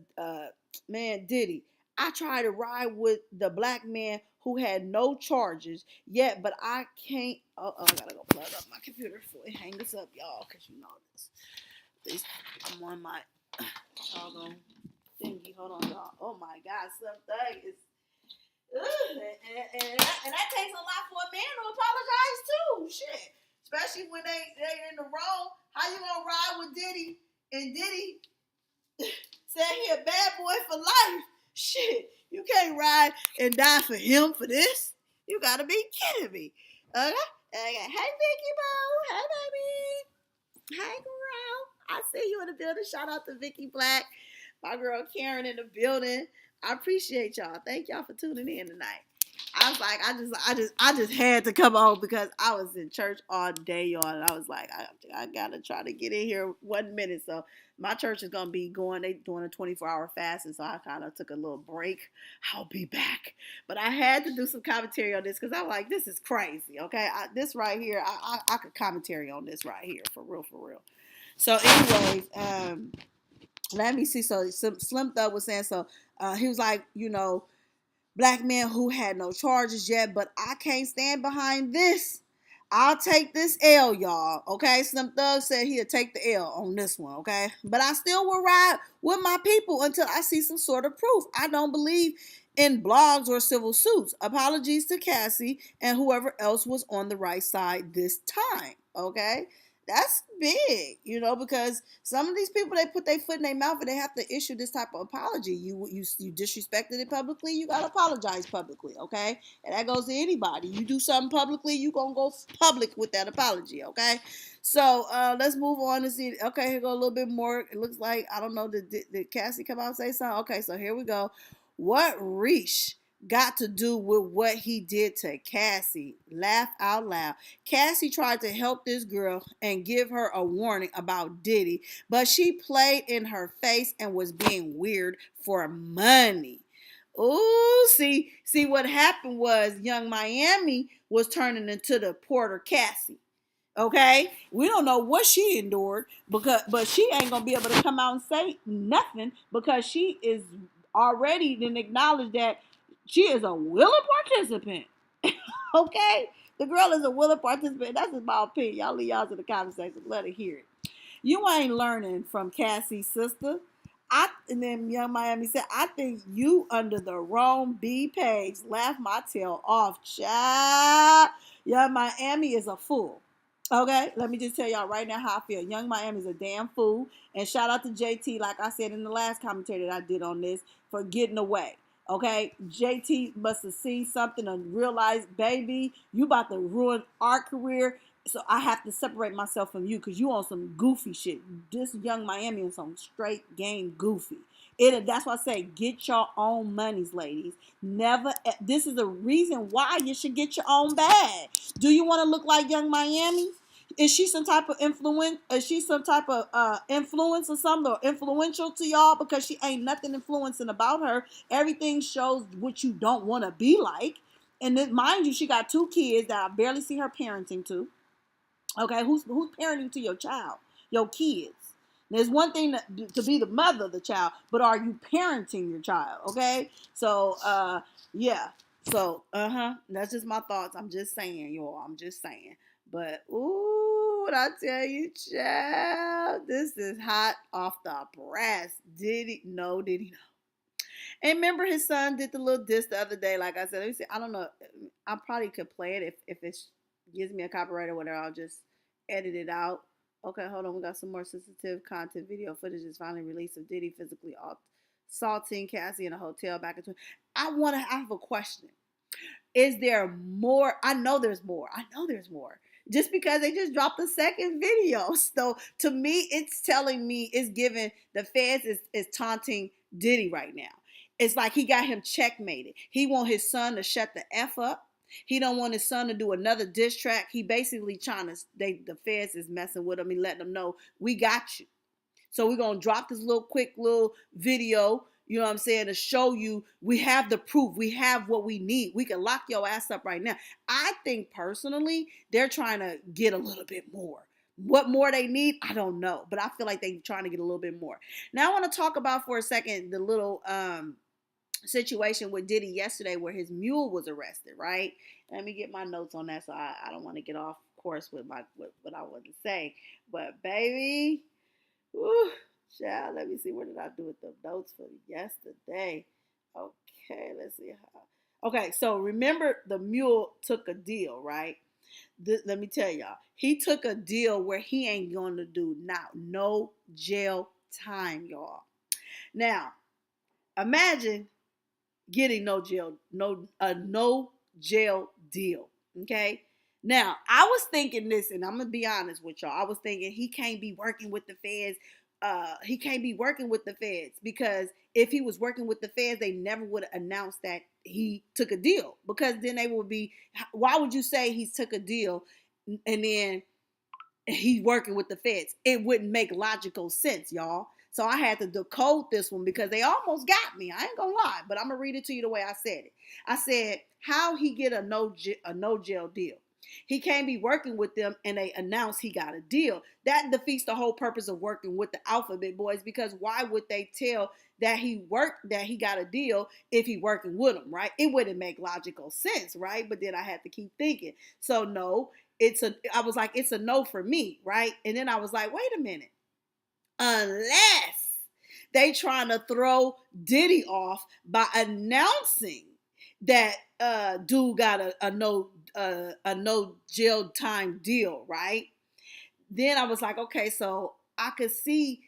man, Diddy, I tried to ride with the black man who had no charges yet, but I can't. I gotta go plug up my computer before it hang this up, y'all, because you know this. At least I'm on my doggone thingy. Hold on, y'all. Oh my God, Slim Thug is. And that takes a lot for a man to apologize too. Shit, especially when they in the wrong. How you gonna ride with Diddy and Diddy said he a bad boy for life? Shit, you can't ride and die for him for this. You gotta be kidding me. Okay? Okay. Hey, Vicky Boo. Hey, baby. Hey, girl. I see you in the building. Shout out to Vicky Black. My girl Karen in the building. I appreciate y'all. Thank y'all for tuning in tonight. I was like, I just had to come on because I was in church all day, y'all. And I was like, I gotta try to get in here 1 minute. So my church is gonna be going. They doing a 24-hour fast, and so I kind of took a little break. I'll be back, but I had to do some commentary on this because I'm like, this is crazy. Okay, this right here, I could commentary on this right here for real, for real. So, anyways, let me see. So Slim Thug was saying so. He was like, black men who had no charges yet, but I can't stand behind this. I'll take this L, y'all. Okay, Slim Thug said he'll take the L on this one. Okay, but I still will ride with my people until I see some sort of proof. I don't believe in blogs or civil suits. Apologies to Cassie and whoever else was on the right side this time. Okay, that's big, because some of these people, they put their foot in their mouth and they have to issue this type of apology. You disrespected it publicly, you gotta apologize publicly, okay? And that goes to anybody. You do something publicly, you gonna go public with that apology, okay? So let's move on to see. Okay, here go a little bit more. It looks like, I don't know, did Cassie come out and say something? Okay, so here we go. What Reach got to do with what he did to Cassie? Laugh out loud. Cassie tried to help this girl and give her a warning about Diddy, but she played in her face and was being weird for money. Ooh, see what happened was Young Miami was turning into the Porter Cassie. Okay, we don't know what she endured but she ain't gonna be able to come out and say nothing because she is already then acknowledged that she is a willing participant. Okay, the girl is a willing participant. That's just my opinion. Y'all leave y'all to the comment section. Let her hear it. You ain't learning from Cassie's sister. And then Young Miami said, I think you under the wrong B page. Laugh my tail off, child. Young Miami is a fool. Okay, let me just tell y'all right now how I feel. Young Miami is a damn fool. And shout out to JT, like I said in the last commentary that I did on this, for getting away. Okay, JT must have seen something and realized, baby, you about to ruin our career. So I have to separate myself from you because you on some goofy shit. This Young Miami on some straight game goofy. That's why I say get your own monies, ladies. Never. This is the reason why you should get your own bag. Do you want to look like Young Miami? Is she some type of influence? Is she some type of influence or something, or influential to y'all? Because she ain't nothing influencing about her. Everything shows what you don't want to be like. And then, mind you, she got 2 kids that I barely see her parenting to. Okay, who's parenting to your child, your kids? There's one thing to be the mother of the child, but are you parenting your child? Okay, so yeah, so that's just my thoughts. I'm just saying, y'all. I'm just saying. But ooh, what I tell you, child, this is hot off the press. Diddy no. And remember, his son did the little diss the other day. Like I said, let me see. I don't know. I probably could play it if it gives me a copyright or whatever. I'll just edit it out. Okay, hold on. We got some more sensitive content. Video footage is finally released of Diddy physically assaulting Cassie in a hotel back in. I have a question. Is there more? I know there's more. Just because they just dropped the second video. So to me, it's telling me, it's giving the feds is taunting Diddy right now. It's like he got him checkmated. He want his son to shut the F up. He don't want his son to do another diss track. He basically the feds is messing with him. He letting them know, we got you. So we're going to drop this quick little video, you know what I'm saying, to show you we have the proof. We have what we need. We can lock your ass up right now. I think personally, they're trying to get a little bit more. What more they need, I don't know. But I feel like they're trying to get a little bit more. Now I want to talk about for a second the little situation with Diddy yesterday where his mule was arrested, right? Let me get my notes on that so I don't want to get off course with what I want to say. But baby, whew, child, let me see. What did I do with the notes for yesterday? Okay, let's see. Okay, so remember the mule took a deal, right? Let me tell y'all. He took a deal where he ain't going to do no jail time, y'all. Now, imagine getting no jail deal. Okay? Now, I was thinking this, and I'm gonna be honest with y'all. I was thinking he can't be working with the feds. He can't be working with the feds because if he was working with the feds, they never would have announced that he took a deal. Because then they would be, why would you say he took a deal and then he's working with the feds? It wouldn't make logical sense, y'all. So I had to decode this one because they almost got me. I ain't gonna lie, but I'm gonna read it to you the way I said it. I said, how he get a no jail deal? He can't be working with them and they announce he got a deal. That defeats the whole purpose of working with the Alphabet Boys, because why would they tell that he got a deal if he working with them, right? It wouldn't make logical sense, right? But then I had to keep thinking. So no, I was like, it's a no for me, right? And then I was like, wait a minute. Unless they trying to throw Diddy off by announcing that dude got a no jail time deal, right? Then I was like, okay, so I could see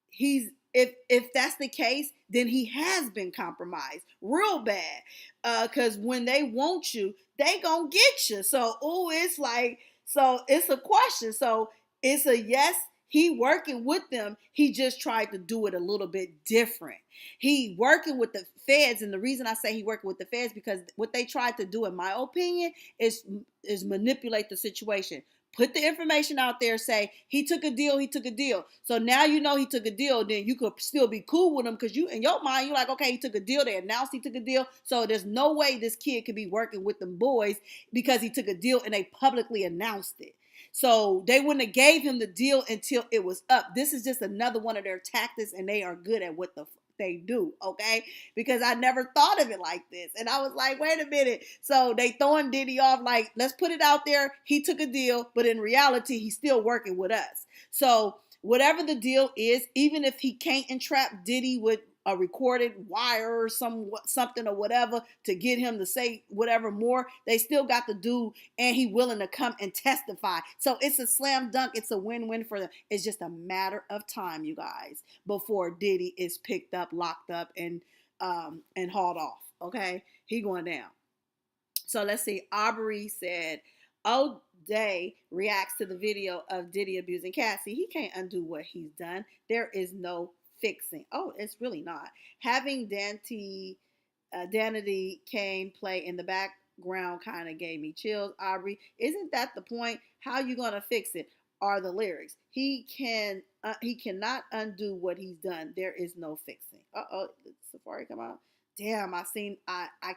he's if that's the case, then he has been compromised real bad. Cause when they want you, they gonna get you. So it's like, so it's a question. So it's a yes, he working with them. He just tried to do it a little bit different. He working with the feds, and the reason I say he working with the feds because what they tried to do, in my opinion, is manipulate the situation. Put the information out there, say he took a deal. So now you know he took a deal, then you could still be cool with him because you, in your mind, you're like, okay, he took a deal. They announced he took a deal. So there's no way this kid could be working with them boys because he took a deal and they publicly announced it. So they wouldn't have gave him the deal until it was up. This is just another one of their tactics, and they are good at what they do, okay? Because I never thought of it like this. And I was like, wait a minute. So they throwing Diddy off like, let's put it out there. He took a deal, but in reality, he's still working with us. So whatever the deal is, even if he can't entrap Diddy with a recorded wire or something or whatever to get him to say whatever more, they still got the dude and he willing to come and testify. So it's a slam dunk. It's a win-win for them. It's just a matter of time, you guys, before Diddy is picked up, locked up, and hauled off. Okay, he going down. So let's see. Aubrey said, "Oh, Day reacts to the video of Diddy abusing Cassie. He can't undo what he's done. There is no fixing." Oh, it's really not. Having Danity Kane play in the background kind of gave me chills. Aubrey, isn't that the point? How you gonna fix it? Are the lyrics. He cannot undo what he's done. There is no fixing. Did Safari come out? Damn, I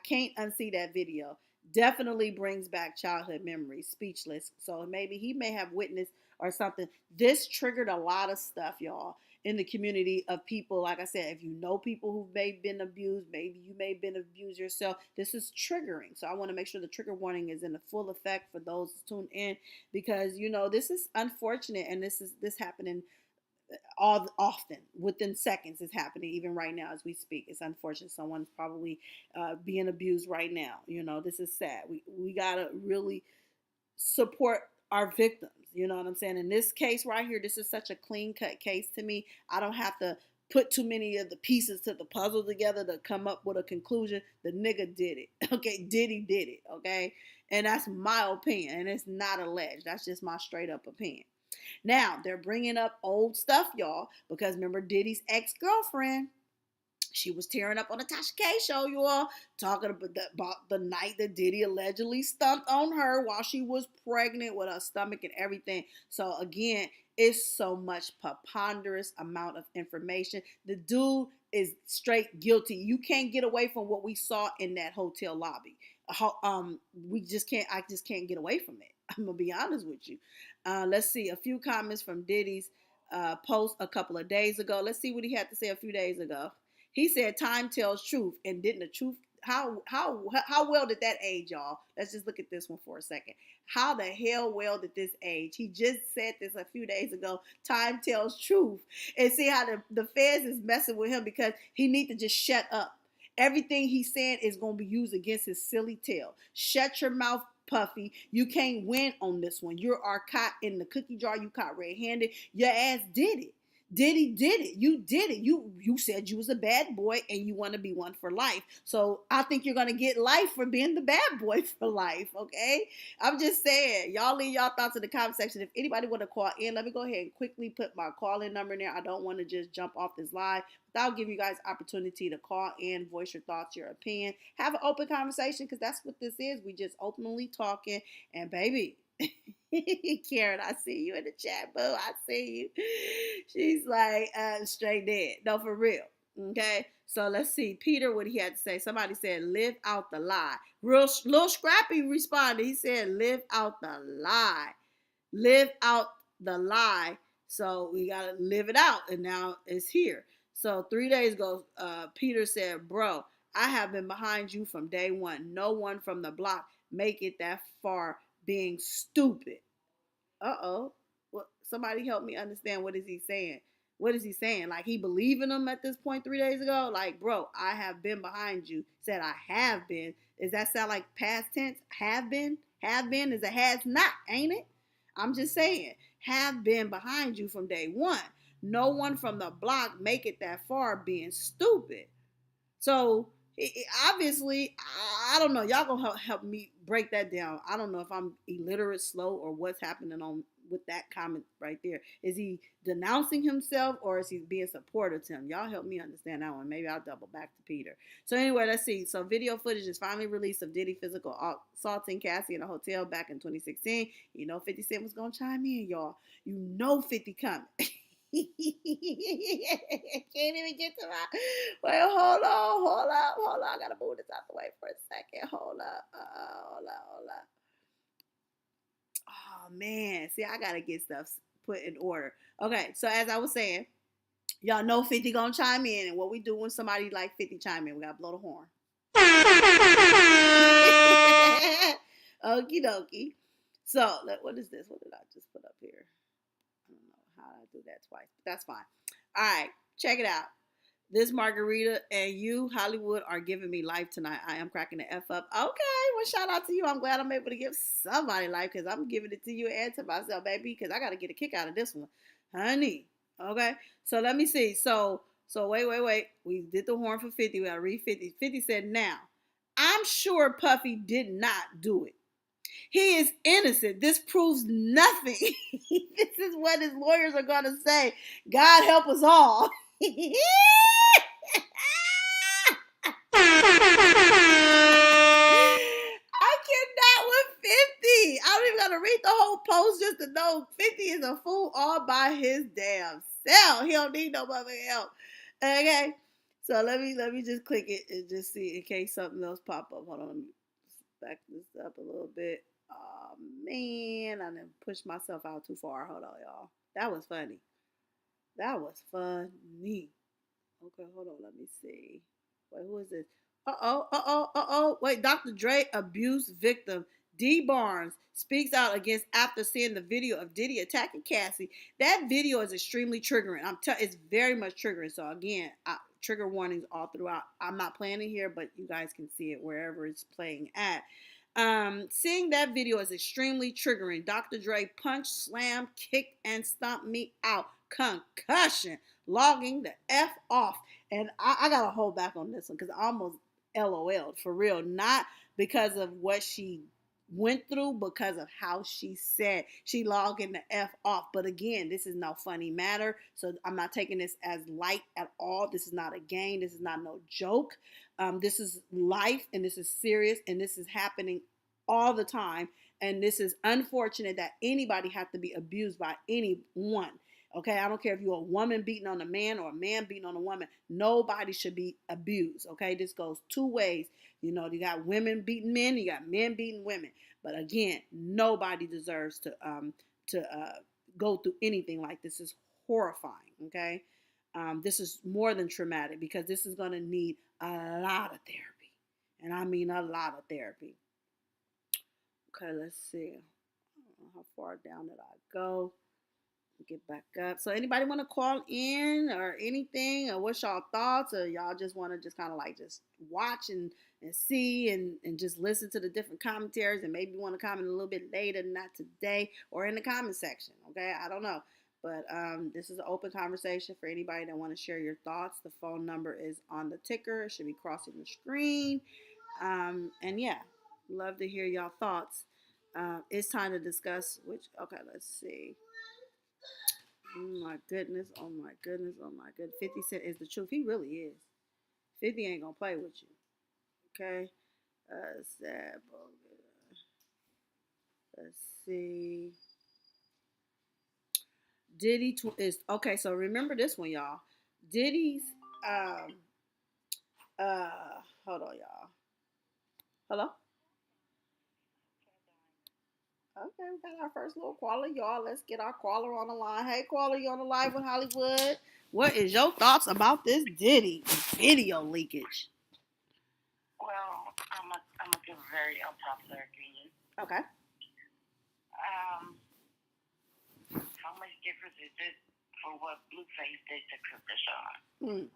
can't unsee that video. Definitely brings back childhood memories. Speechless. So maybe he may have witnessed or something. This triggered a lot of stuff, y'all, in the community of people. Like I said, if you know people who may have been abused, maybe you may have been abused yourself, this is triggering. So I want to make sure the trigger warning is in the full effect for those tuned in, because this is unfortunate, and this happening all often, within seconds. It's happening even right now as we speak. It's unfortunate. Someone's probably being abused right now. This is sad. We gotta really support our victims. You know what I'm saying? In this case right here, this is such a clean cut case to me. I don't have to put too many of the pieces to the puzzle together to come up with a conclusion. The nigga did it. Okay, Diddy did it. Okay, and that's my opinion, and it's not alleged. That's just my straight up opinion. Now they're bringing up old stuff, y'all, because remember Diddy's ex-girlfriend. She was tearing up on the Tasha K show, you all, talking about the night that Diddy allegedly stumped on her while she was pregnant with her stomach and everything. So again, it's so much preponderous amount of information. The dude is straight guilty. You can't get away from what we saw in that hotel lobby. I just can't get away from it. I'm gonna be honest with you. Let's see a few comments from Diddy's post a couple of days ago. Let's see what he had to say a few days ago. He said, "Time tells truth," and didn't the truth? How well did that age, y'all? Let's just look at this one for a second. How the hell well did this age? He just said this a few days ago. Time tells truth, and see how the feds is messing with him because he need to just shut up. Everything he's saying is gonna be used against his silly tail. Shut your mouth, Puffy. You can't win on this one. You are caught in the cookie jar. You caught red-handed. Your ass did it. Diddy did it. You did it. You said you was a bad boy and you want to be one for life. So I think you're gonna get life for being the bad boy for life. Okay. I'm just saying. Y'all leave y'all thoughts in the comment section. If anybody want to call in, let me go ahead and quickly put my call-in number in there. I don't want to just jump off this live without giving you guys opportunity to call in, voice your thoughts, your opinion, have an open conversation, because that's what this is. We just openly talking. And baby, Karen, I see you in the chat, boo. I see you. She's like, straight dead. No, for real. Okay. So let's see. Peter, what he had to say. Somebody said, live out the lie. Little Scrappy responded. He said, live out the lie. Live out the lie. So we got to live it out. And now it's here. So 3 days ago, Peter said, bro, I have been behind you from day one. No one from the block make it that far being stupid. Uh-oh. Well, somebody help me understand, what is he saying? What is he saying? Like, he believing him at this point 3 days ago? Like, bro, I have been behind you. Said I have been. Does that sound like past tense? Have been? Have been is a has not, ain't it? I'm just saying. Have been behind you from day one. No one from the block make it that far being stupid. So obviously, I don't know. Y'all gonna help me break that down. I don't know if I'm illiterate, slow, or what's happening on with that comment right there. Is he denouncing himself, or is he being supportive to him? Y'all help me understand that one. Maybe I'll double back to Peter. So anyway, let's see. So video footage is finally released of Diddy physical assaulting Cassie in a hotel back in 2016. You know 50 Cent was gonna chime in, y'all. You know 50 coming. Can't even get to my. Wait, hold on. I gotta move this out the way for a second. Hold up. Oh man, see, I gotta get stuff put in order. Okay, so as I was saying, y'all know 50 gonna chime in, and what we do when somebody like 50 chime in, we gotta blow the horn. Okie dokie. So, what is this? What did I just put up here? I don't know how I do that twice, but that's fine. All right, check it out. This margarita and you, Hollywood, are giving me life tonight. I am cracking the F up. Okay, well, shout out to you. I'm glad I'm able to give somebody life, because I'm giving it to you and to myself, baby, because I got to get a kick out of this one. Honey. Okay, so let me see. So wait. We did the horn for 50. We got to read 50. 50 said, now, I'm sure Puffy did not do it. He is innocent. This proves nothing. This is what his lawyers are going to say. God help us all. I cannot with 50. I don't even got to read the whole post just to know 50 is a fool all by his damn self. He don't need no motherfucking help. Okay? So let me just click it and just see in case something else pop up. Hold on. Let me back this up a little bit. Oh, man. I done pushed myself out too far. Hold on, y'all. That was funny. That was funny. Okay, hold on. Let me see. Wait, who is this? Wait, Dr. Dre abuse victim D. Barnes speaks out against after seeing the video of Diddy attacking Cassie. That video is extremely triggering. It's very much triggering. So again, trigger warnings all throughout. I'm not playing it here, but you guys can see it wherever it's playing at. Seeing that video is extremely triggering. Dr. Dre punched, slammed, kicked, and stomped me out. Concussion. Logging the F off. And I got to hold back on this one because I almost LOL'd for real. Not because of what she went through, because of how she said she logging the F off. But again, this is no funny matter. So I'm not taking this as light at all. This is not a game. This is not no joke. This is life, and this is serious, and this is happening all the time. And this is unfortunate that anybody has to be abused by anyone. Okay, I don't care if you're a woman beating on a man or a man beating on a woman. Nobody should be abused. Okay, this goes two ways. You know, you got women beating men, you got men beating women. But again, nobody deserves to go through anything like this. Is horrifying. Okay, this is more than traumatic, because this is going to need a lot of therapy, and I mean a lot of therapy. Okay, let's see. I don't know how far down did I go. Get back up. So anybody want to call in or anything, or what's y'all thoughts, or y'all just want to just kind of like just watch and see and just listen to the different commentaries, and maybe want to comment a little bit later, not today, or in the comment section. Okay, I don't know. But this is an open conversation for anybody that want to share your thoughts. The phone number is on the ticker. It should be crossing the screen. And yeah, love to hear y'all thoughts. It's time to discuss which. Okay, let's see. Oh my goodness! Oh my goodness! Oh my goodness! 50 Cent is the truth. He really is. 50 ain't gonna play with you. Okay. Sad. Let's see. Diddy is okay. So remember this one, y'all. Diddy's um hold on, y'all. Hello. Okay, we got our first little caller, y'all. Let's get our caller on the line. Hey, caller, you on the live with Hollywood? What is your thoughts about this Diddy video leakage? Well, I'm gonna give a very unpopular opinion. Okay. How much difference is it for what Blueface did to Chrisean?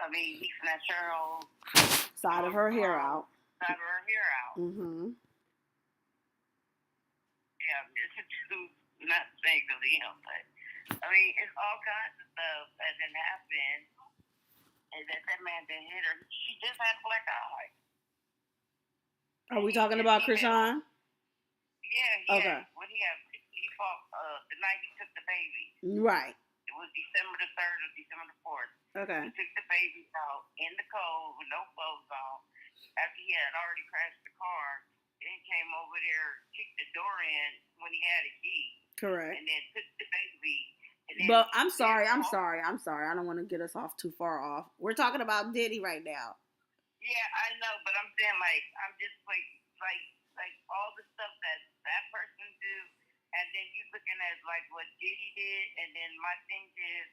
I mean, he snatched her whole side of her hair out. Mm-hmm. Yeah, it's a truth, not saying to him, but I mean, it's all kinds of stuff that didn't happen, and that man didn't hit her. She just had a black eye. Are we talking about Chrisean? Yeah. Okay. He fought the night he took the baby. Right. It was December the 3rd or December the 4th. Okay. He took the baby out in the cold with no clothes on. After he had already crashed the car, then came over there, kicked the door in when he had a key. Correct. And then took the baby. But I'm sorry. I don't want to get us off too far off. We're talking about Diddy right now. Yeah, I know, but I'm saying I'm just like all the stuff that person do, and then you looking at like what Diddy did, and then my thing is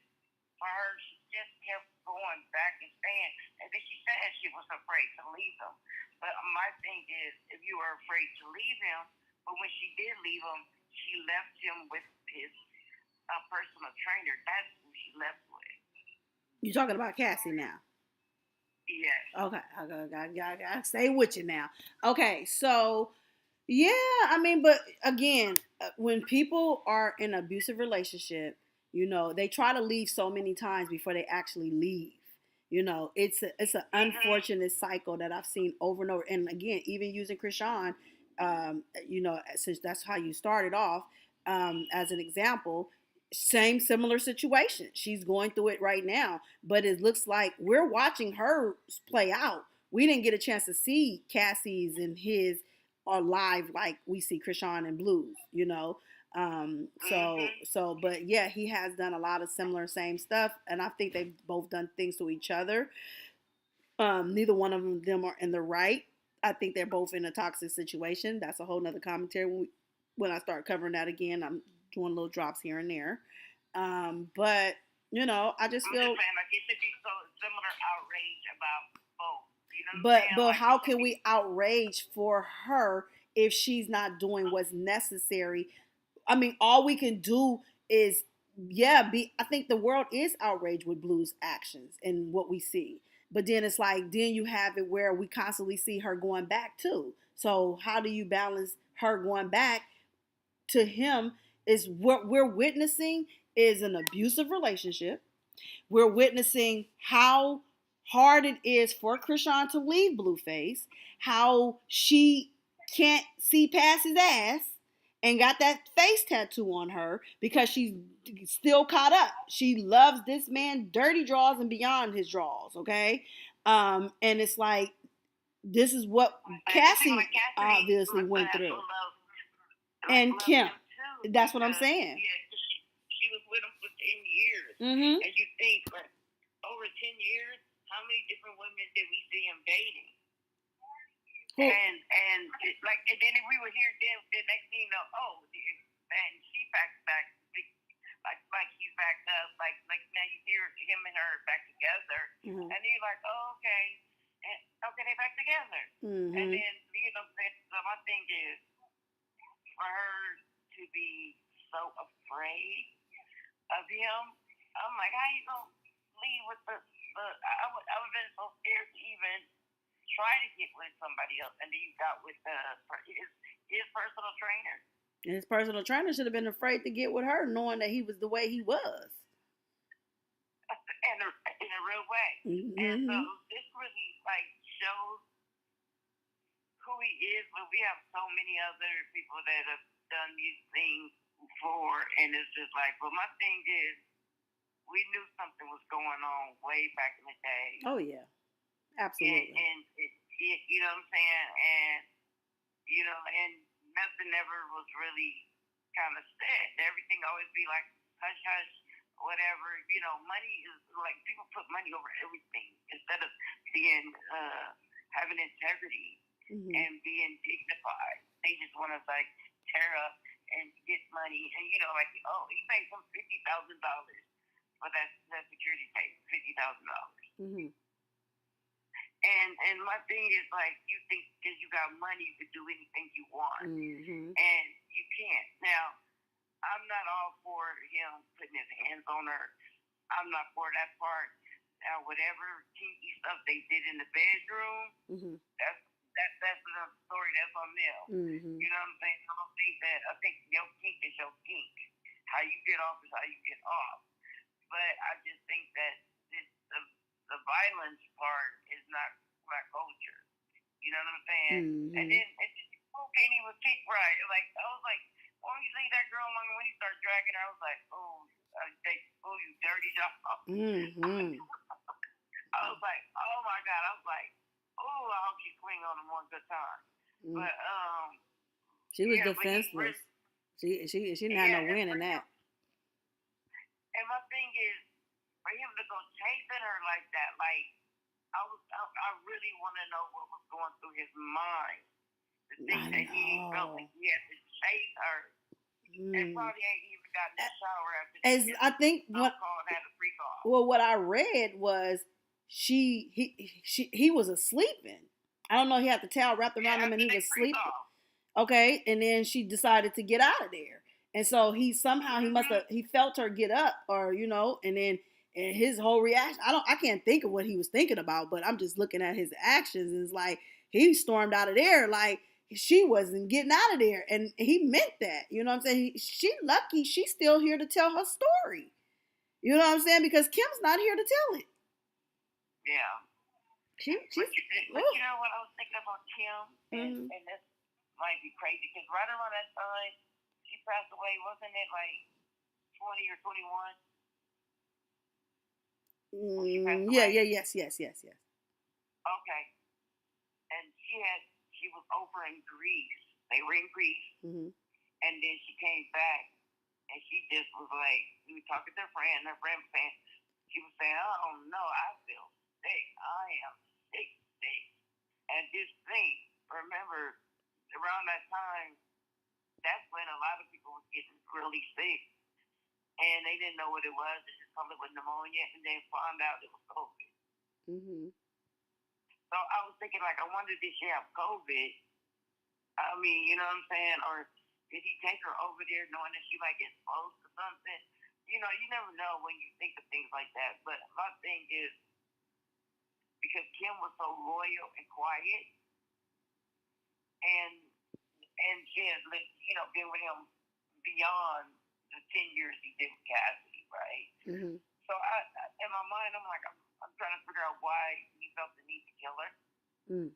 for her, she just kept going back and saying, and then she said she was afraid to leave him. But my thing is, if you were afraid to leave him, but when she did leave him, she left him with his personal trainer. That's who she left with. You're talking about Cassie now. Yes. Okay, I gotta stay with you now. Okay, so yeah, I mean, but again, when people are in an abusive relationship, they try to leave so many times before they actually leave. It's an unfortunate cycle that I've seen over and over. And again, even using Chrisean, since that's how you started off, as an example, similar situation. She's going through it right now, but it looks like we're watching her play out. We didn't get a chance to see Cassie's and his live like we see Chrisean and Blues, but yeah, he has done a lot of similar same stuff, and I think they've both done things to each other. Neither one of them are in the right. I think they're both in a toxic situation. That's a whole nother commentary when I start covering that again. I'm doing little drops here and there. But I just feel. I'm just saying, like, it should be so similar outrage about both. But how can we outrage for her if she's not doing what's necessary? I mean, all we can do is, I think the world is outraged with Blue's actions and what we see. But then it's like, then you have it where we constantly see her going back too. So how do you balance her going back to him? Is what we're witnessing is an abusive relationship. We're witnessing how hard it is for Chrisean to leave Blueface, how she can't see past his ass and got that face tattoo on her because she's still caught up. She loves this man dirty draws and beyond his draws, okay? And it's like, this is what Cassie obviously went through. And Kim. That's what I'm saying. Yeah, she was with him for 10 years. Mm-hmm. And you think, like, over 10 years, how many different women did we see him dating? And then if we were here, then the next thing you know, and she back, like he's backed up, like now you hear him and her back together, and you're like, oh, okay, and okay, they back together, and then so my thing is for her to be so afraid of him. I'm like, how you gonna leave with the I would have been so scared to even try to get with somebody else, and then you got with his personal trainer. And his personal trainer should have been afraid to get with her, knowing that he was the way he was. In a real way. And so this really like shows who he is, but we have so many other people that have done these things before, and it's just like, well, my thing is, we knew something was going on way back in the day. Oh yeah, absolutely. And you know what I'm saying, and you know, and nothing ever was really kind of said. Everything always be like hush hush, whatever. You know, money is like people put money over everything instead of being having integrity and being dignified. They just want to like tear up and get money, and you know, like, oh, he paid him $50,000 for that security tape, $50,000. And my thing is like, you think because you got money you can do anything you want, and you can't. Now, I'm not all for him putting his hands on her. I'm not for that part. Now, whatever kinky stuff they did in the bedroom, that's another story. That's on them. You know what I'm saying? I think your kink is your kink. How you get off is how you get off. But I just think that the violence part is not my culture. You know what I'm saying? And then okay, he was kicked right. Like I was like, why don't you leave that girl alone? When you start dragging her, I was like, you dirty dog. I was like, oh my God. I was like, oh, I hope she swing on him one good time. But she was defenseless. She not no win in that. And my thing is, for him to go chasing her like that, like I really want to know what was going through his mind. The thing that he felt like he had to chase her, and probably ain't even gotten in the shower after. As I think what had a free call. Well, what I read was he was asleep. I don't know. He had the towel wrapped around him and he was sleeping. Okay, and then she decided to get out of there, and so he felt her get up, or you know, and then. And his whole reaction, I can't think of what he was thinking about, but I'm just looking at his actions. And it's like, he stormed out of there like she wasn't getting out of there. And he meant that. You know what I'm saying? She lucky she's still here to tell her story. You know what I'm saying? Because Kim's not here to tell it. Yeah. But you know what I was thinking about Kim? And this might be crazy, because right around that time, she passed away, wasn't it like 20 or 21? Yes. Okay. And she was over in Greece. They were in Greece. And then she came back, and she just was like, we were talking to her friend was saying, she was saying, I don't know, I feel sick. I am sick. And this thing, remember, around that time, that's when a lot of people was getting really sick. And they didn't know what it was. They just called it with pneumonia, and they found out it was COVID. So I was thinking, like, I wonder, did she have COVID? I mean, you know what I'm saying? Or did he take her over there knowing that she might get exposed to something? You know, you never know when you think of things like that. But my thing is, because Kim was so loyal and quiet, and she had, you know, been with him beyond the 10 years he did with Cassie, right? So I in my mind, I'm like, I'm trying to figure out why he felt the need to kill her,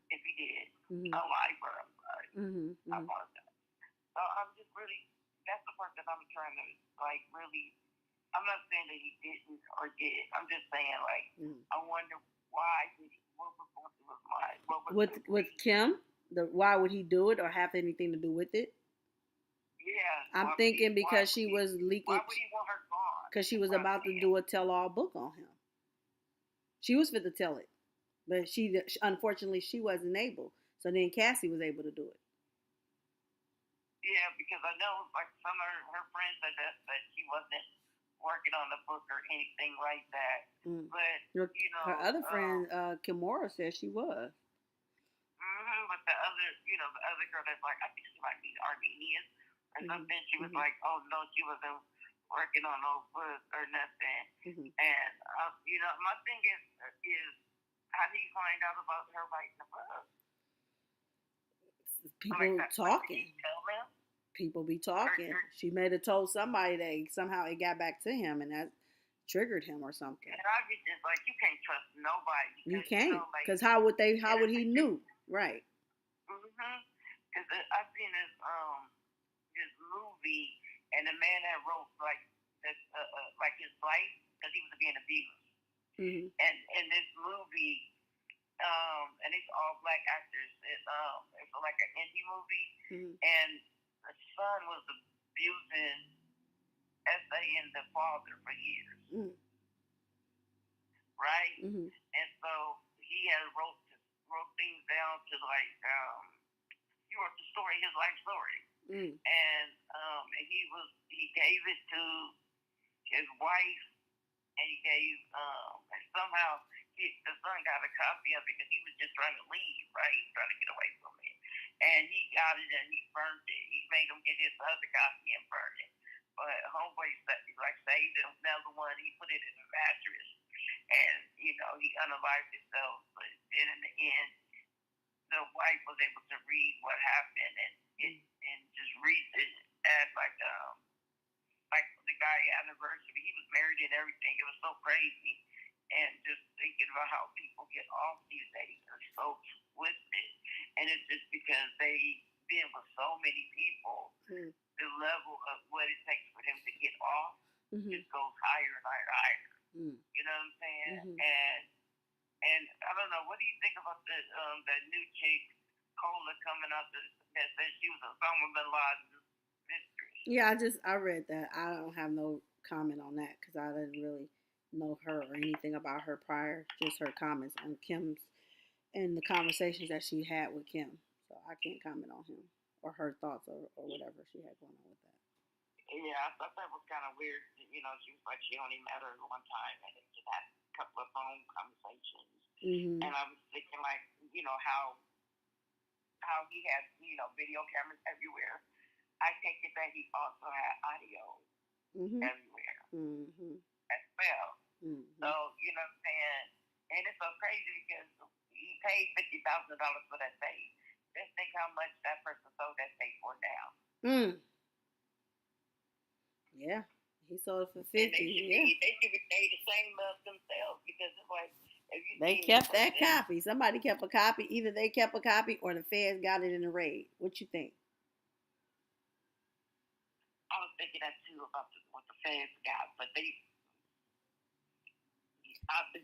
if he did. I lied for her. I'm sorry. I apologize. So I'm just really, that's the part that I'm trying to, like, really, I'm not saying that he didn't or did. I'm just saying, like, I wonder why did he, what was going through his mind? With Kim, why would he do it or have anything to do with it? Yeah. I'm thinking because she was leaking. Why would he want her gone? Because she was about to do a tell-all book on him. She was fit to tell it, but unfortunately she wasn't able. So then Cassie was able to do it. Yeah, because I know, like, some of her friends said that she wasn't working on the book or anything like that. But you know, her other friend Kimura said she was. But the other girl that's like, I think she might be Armenian or something. She was like, oh no, she wasn't working on no book or nothing. And you know, my thing is how do you find out about her writing the book? People talking. people be talking. She may have told somebody that somehow it got back to him, and that triggered him or something. And I be just like, you can't trust nobody. You can't, like, because how would he knew, right? Because I've seen this movie, and the man that wrote like this, like his life, because he was being abused. And in this movie, and it's all black actors. It's like an indie movie, and the son was abusing SA and the father for years, right? And so he had wrote things down to like he wrote the story, his life story, and he gave it to his wife, and he gave and somehow the son got a copy of it because he was just trying to leave, right? Trying to get away from it. And he got it and he burned it. He made him get his other copy and burn it. But homeboy saved another one. He put it in a mattress. And, he unalived himself. But then in the end, the wife was able to read what happened and just read it as like the guy anniversary. He was married and everything. It was so crazy. And just thinking about how people get off these days are so twisted. And it's just because they've been with so many people, the level of what it takes for them to get off just goes higher and higher and higher. You know what I'm saying? And I don't know, what do you think about that new chick, Cola, coming out that said she was Osama bin Laden's mistress? Yeah, I read that. I don't have no comment on that because I didn't really know her or anything about her prior, just her comments on Kim's and the conversations that she had with Kim. So I can't comment on him or her thoughts or whatever she had going on with that. Yeah, I thought that was kind of weird. She was like she only met her one time and then just had a couple of phone conversations. And I was thinking like, how he had, video cameras everywhere. I take it that he also had audio everywhere as well. So, you know what I'm saying? And it's so crazy because he paid $50,000 for that tape. Just think how much that person sold that tape for now. Yeah, he sold it for $50. They should be made the same of themselves because it's like they kept that copy. Somebody kept a copy. Either they kept a copy or the feds got it in the raid. What you think? I was thinking that too about what the feds got, but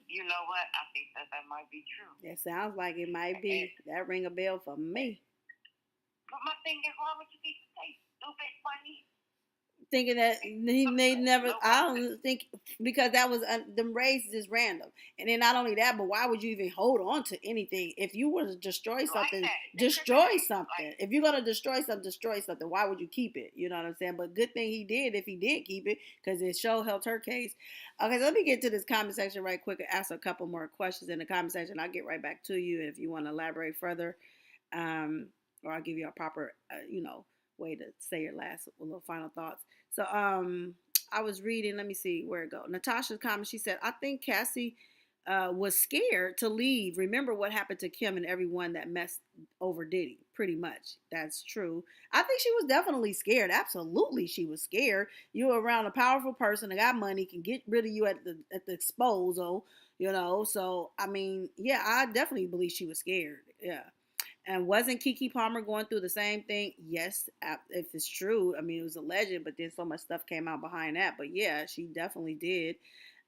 you know what? I think that might be true. It sounds like it might be. That ring a bell for me. But my thing is, why would you be say stupid money? Thinking that they never, I don't think, because that was, them raids is random. And then not only that, but why would you even hold on to anything? If you were to destroy something, destroy something. If you're going to destroy something, why would you keep it? You know what I'm saying? But good thing he did if he did keep it, because it sure helped her case. Okay, so let me get to this comment section right quick and ask a couple more questions in the comment section. I'll get right back to you if you want to elaborate further, or I'll give you a proper, way to say your last little final thoughts. So I was reading, let me see where it go. Natasha's comment, she said, I think Cassie was scared to leave. Remember what happened to Kim and everyone that messed over Diddy. Pretty much. That's true. I think she was definitely scared. Absolutely, she was scared. You're around a powerful person that got money, can get rid of you at the disposal, So, I mean, yeah, I definitely believe she was scared. Yeah. And wasn't Keke Palmer going through the same thing? Yes, if it's true. I mean, it was alleged, but then so much stuff came out behind that. But yeah, she definitely did.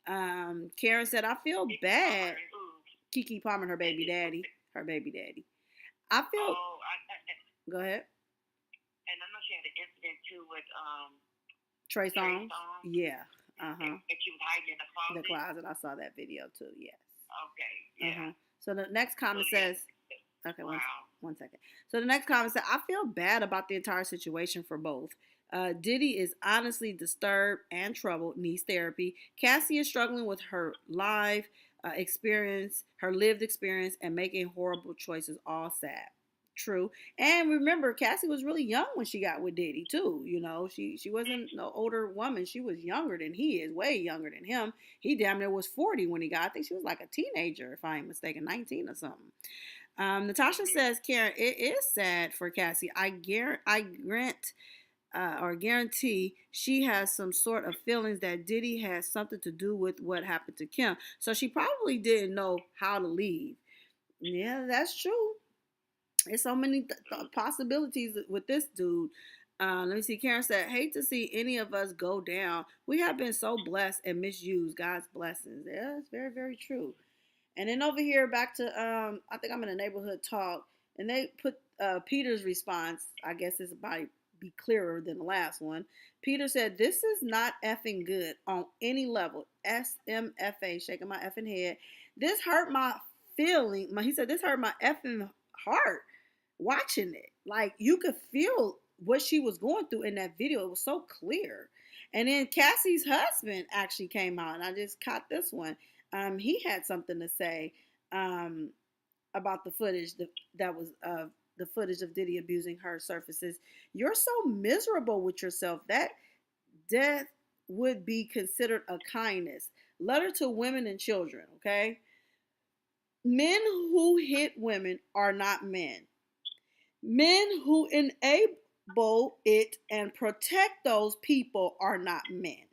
Karen said, I feel bad. Keke Palmer and her baby daddy. I feel... Go ahead. And I know she had an incident too with Trey Songz. Yeah. And she was hiding in the closet. I saw that video too. Yes. Okay. Yeah. So the next comment says... Okay, one second. So the next comment said, I feel bad about the entire situation for both. Diddy is honestly disturbed and troubled, needs therapy. Cassie is struggling with her lived experience, and making horrible choices, all sad. True. And remember, Cassie was really young when she got with Diddy, too. She wasn't no older woman. She was younger than he is, way younger than him. He damn near was 40 when he got, I think she was like a teenager, if I ain't mistaken, 19 or something. Natasha says, Karen, it is sad for Cassie. I grant or guarantee she has some sort of feelings that Diddy has something to do with what happened to Kim. So she probably didn't know how to leave. Yeah, that's true. There's so many possibilities with this dude. Let me see. Karen said, hate to see any of us go down. We have been so blessed and misused God's blessings. Yeah, it's very, very true. And then over here, back to, I think I'm in a neighborhood talk, and they put Peter's response, I guess it's about to be clearer than the last one. Peter said, this is not effing good on any level. SMFA, shaking my effing head. This hurt my feeling. He said, this hurt my effing heart watching it. Like, you could feel what she was going through in that video. It was so clear. And then Cassie's husband actually came out, and I just caught this one. He had something to say about the footage that was the footage of Diddy abusing her surfaces. You're so miserable with yourself. That death would be considered a kindness. Letter to women and children, okay? Men who hit women are not men. Men who enable it and protect those people are not men.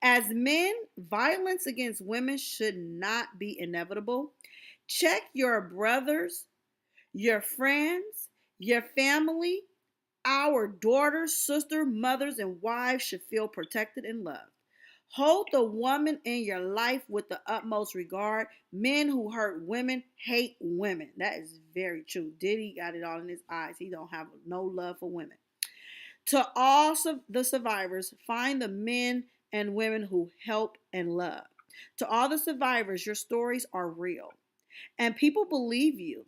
As men, violence against women should not be inevitable. Check your brothers, your friends, your family. Our daughters, sisters, mothers, and wives should feel protected and loved. Hold the woman in your life with the utmost regard. Men who hurt women hate women. That is very true. Diddy got it all in his eyes. He don't have no love for women. To all the survivors, find the men and women who help and love. To all the survivors, your stories are real, and people believe you.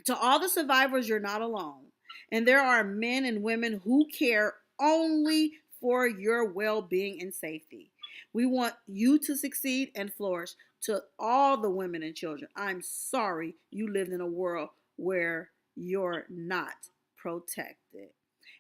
To all the survivors, you're not alone, and there are men and women who care only for your well-being and safety. We want you to succeed and flourish. To all the women and children, I'm sorry you lived in a world where you're not protected.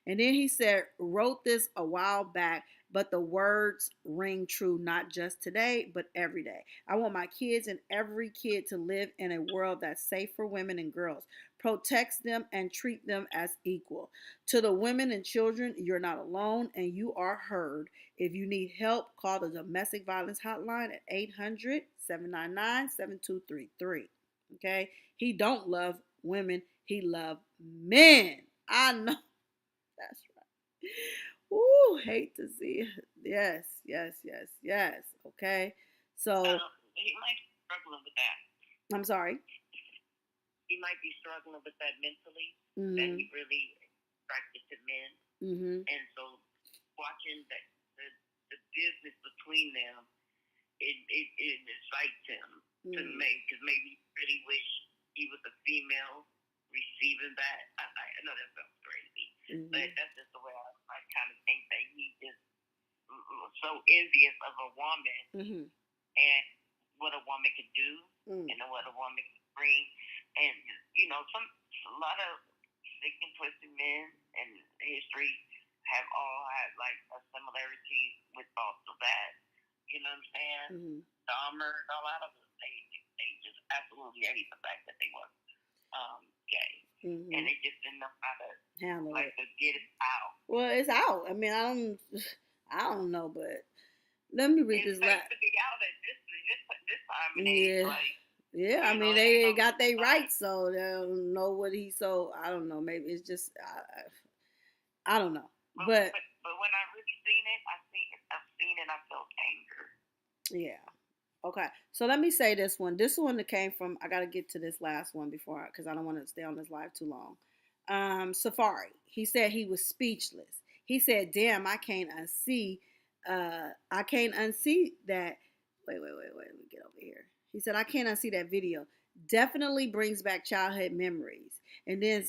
And then he said, wrote this a while back, but the words ring true, not just today, but every day. I want my kids and every kid to live in a world that's safe for women and girls, protects them, and treat them as equal. To the women and children, you're not alone and you are heard. If you need help, call the Domestic Violence Hotline at 800-799-7233. Okay? He don't love women. He love men. I know. That's right. Ooh, hate to see it. Yes, yes, yes, yes. Okay. So he might be struggling with that. I'm sorry. He might be struggling with that mentally. That he really attracted to men. And so watching the business between them, it excites him to make, because maybe he really wish he was a female receiving that. I know that sounds crazy, but that's just the way I kind of think that he just so envious of a woman and what a woman could do and what a woman can bring. And you know, a lot of sick and twisted men in history have all had like a similarity with thoughts of that. You know what I'm saying? Dahmer, a lot of them, they just absolutely hate the fact that they were gay. And they just didn't know how to handle it. To get it out. Well, it's out. I mean, I don't know, but let me read this last. To be out at this time and age, like, yeah, I mean, they got their rights, so they don't know what he. So I don't know. Maybe it's just I don't know. But when I really seen it, I've seen it. I felt anger. Yeah. Okay, so let me say this one. This one that came from, I got to get to this last one because I don't want to stay on this live too long. Safari. He said he was speechless. He said, damn, I can't unsee that. Wait, let me get over here. He said, I can't unsee that video. Definitely brings back childhood memories. And then,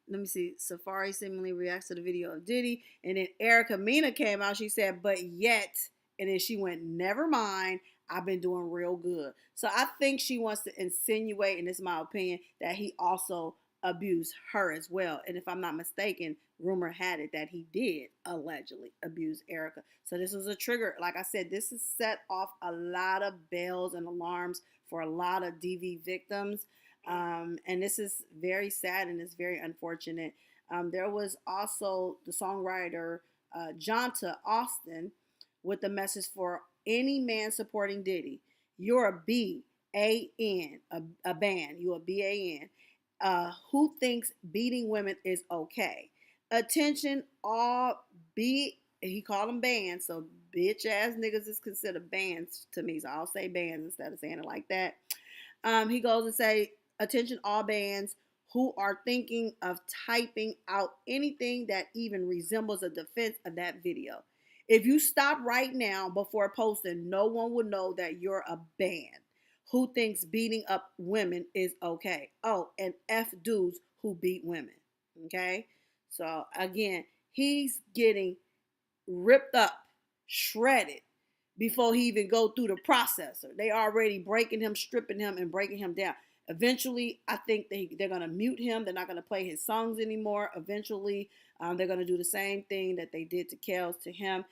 let me see, Safari seemingly reacts to the video of Diddy. And then Erica Mena came out. She said, but yet, and then she went, never mind. I've been doing real good. So I think she wants to insinuate, and this is my opinion, that he also abused her as well. And if I'm not mistaken, rumor had it that he did allegedly abuse Erica. So this was a trigger. Like I said, this has set off a lot of bells and alarms for a lot of DV victims. And this is very sad and it's very unfortunate. There was also the songwriter Jonta Austin with a message for any man supporting Diddy. You're a B-A-N, a band. You're a B-A-N. Who thinks beating women is okay? Attention, all he called them bands, so bitch ass niggas is considered bands to me. So I'll say bands instead of saying it like that. He goes and say, attention all bands who are thinking of typing out anything that even resembles a defense of that video. If you stop right now before posting, no one will know that you're a band who thinks beating up women is okay. Oh, and F dudes who beat women. Okay? So again, he's getting ripped up, shredded before he even go through the processor. They already breaking him, stripping him, and breaking him down. Eventually, I think they're going to mute him. They're not going to play his songs anymore. Eventually, they're going to do the same thing that they did to Kels to him.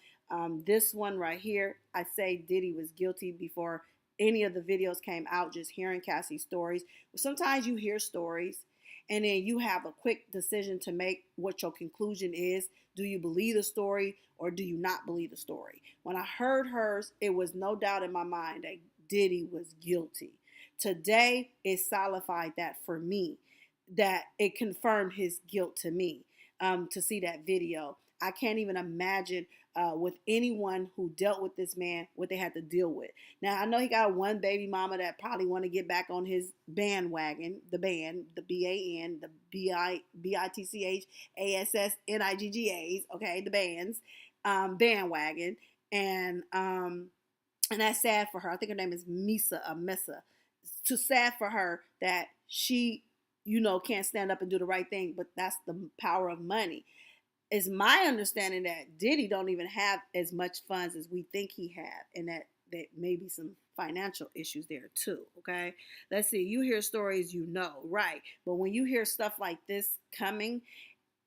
This one right here, I say Diddy was guilty before any of the videos came out, just hearing Cassie's stories. Sometimes you hear stories and then you have a quick decision to make what your conclusion is. Do you believe the story or do you not believe the story? When I heard hers, it was no doubt in my mind that Diddy was guilty. Today, it solidified that for me, that it confirmed his guilt to me, to see that video. I can't even imagine with anyone who dealt with this man what they had to deal with. Now, I know he got one baby mama that probably want to get back on his bandwagon, the band, the B-A-N, the B-I-T-C-H-A-S-S-N-I-G-G-A's, okay, the bands, bandwagon. And that's sad for her. I think her name is Misa. It's too sad for her that she, can't stand up and do the right thing, but that's the power of money. It's my understanding that Diddy don't even have as much funds as we think he had, and that may be some financial issues there too, okay? Let's see, you hear stories, right? But when you hear stuff like this coming,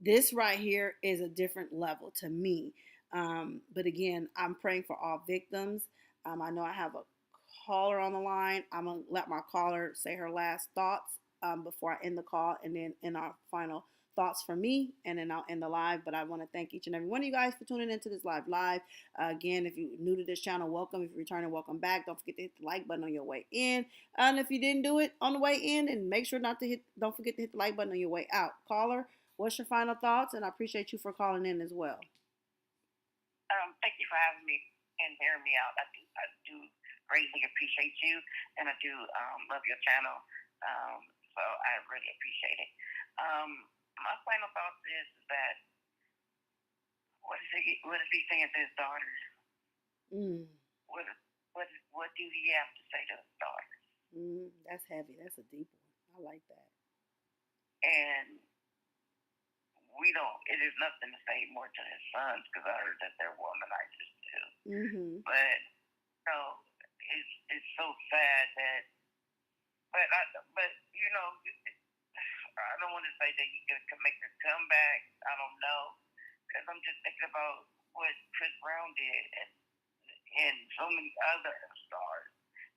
this right here is a different level to me. But again, I'm praying for all victims. I know I have a caller on the line. I'm going to let my caller say her last thoughts before I end the call, and then in our final thoughts from me, and then I'll end the live. But I want to thank each and every one of you guys for tuning into this live. Again, if you're new to this channel, welcome. If you're returning, welcome back. Don't forget to hit the like button on your way in. And if you didn't do it on the way in, and make sure don't forget to hit the like button on your way out. Caller, what's your final thoughts? And I appreciate you for calling in as well. Thank you for having me and hearing me out. I do greatly appreciate you, and I do love your channel. So I really appreciate it. My final thoughts is that what is he saying to his daughters? What do he have to say to his daughters? That's heavy. That's a deep one. I like that. And it is nothing to say more to his sons, because I heard that they're womanizers too. But it's so sad that, but I don't want to say that you can make a comeback. I don't know, because I'm just thinking about what Chris Brown did and so many other stars.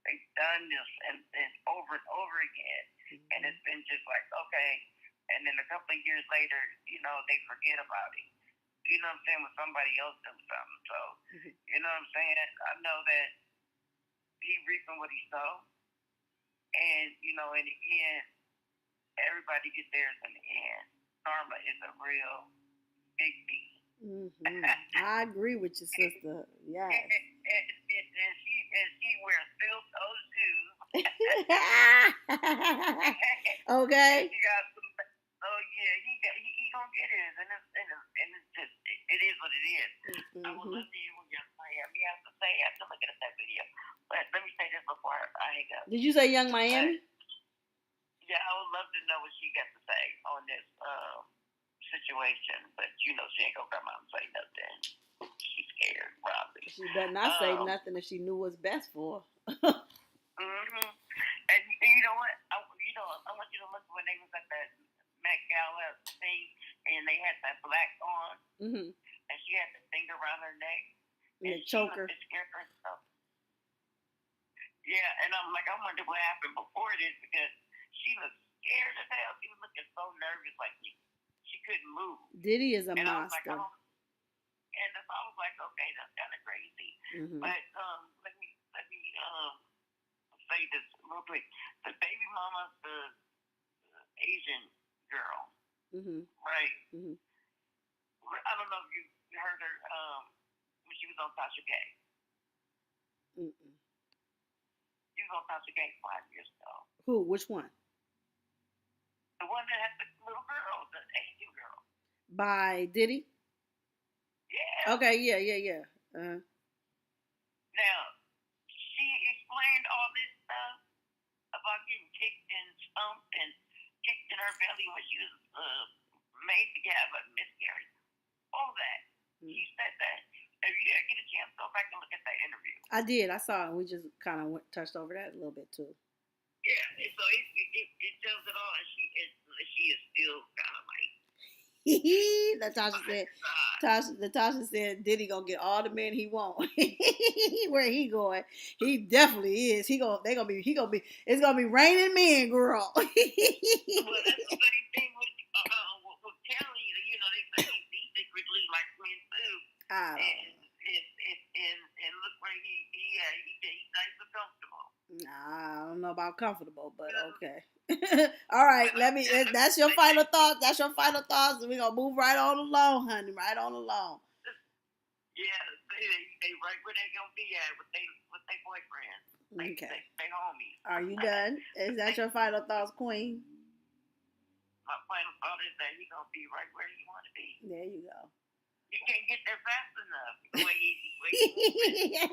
They've done this and over and over again, and it's been just like, okay. And then a couple of years later, they forget about it. You know what I'm saying? When somebody else does something. So, you know what I'm saying? I know that he reaping what he sow. And, in the end, everybody gets theirs in the end. Karma is a real big deal. I agree with you, sister. Yes. And she wears steel-toe shoes. Okay. He got some. Oh yeah, he gonna get his, and it's just it is what it is. I would love to hear what Young Miami has to say after looking at that video. But let me say this before I hang up. Did you say Young Miami? Yeah, I would love to know what she got to say on this situation, but she ain't gonna come out and say nothing. She's scared, probably. She better not say nothing if she knew what's best for her. And you know what? I want you to look when they was at that Met Gala thing, and they had that black on, and she had the finger around her neck, and the choker. Scared herself. Yeah, and I'm like, I wonder what happened before this, because she looked scared as hell. She was looking so nervous, like she couldn't move. Diddy is a and monster. I was like, okay, that's kind of crazy. Mm-hmm. But let me say this real quick. The baby mama, the Asian girl, right? Mm-hmm. I don't know if you heard her when she was on Tasha K. Mm-mm. She was on Tasha K 5 years ago. Who? Which one? The one that had the little girl, the Asian girl. By Diddy? Yeah. Okay, yeah. Now, she explained all this stuff about getting kicked and stumped and kicked in her belly when she was made to have a miscarriage. All that. She said that. If you get a chance, go back and look at that interview. I did. I saw it. We just kind of touched over that a little bit too. Yeah, and so it tells it all, and she is still kind of like. Natasha said Diddy gonna get all the men he want. Where he going? He definitely is. It's gonna be raining men, girl. Well, that's the same thing with Kelly. You know, they say he secretly like men too. And look where he's nice and comfortable. I don't know about comfortable, but okay. All right, that's your final thoughts. That's your final thoughts. And we're going to move right on along, honey. Right on along. Yeah, they right where they going to be at with their boyfriend. Okay. They homies. Are you done? Is that your final thoughts, Queen? My final thought is that he's going to be right where he want to be. There you go. You can't get there fast enough. The way he got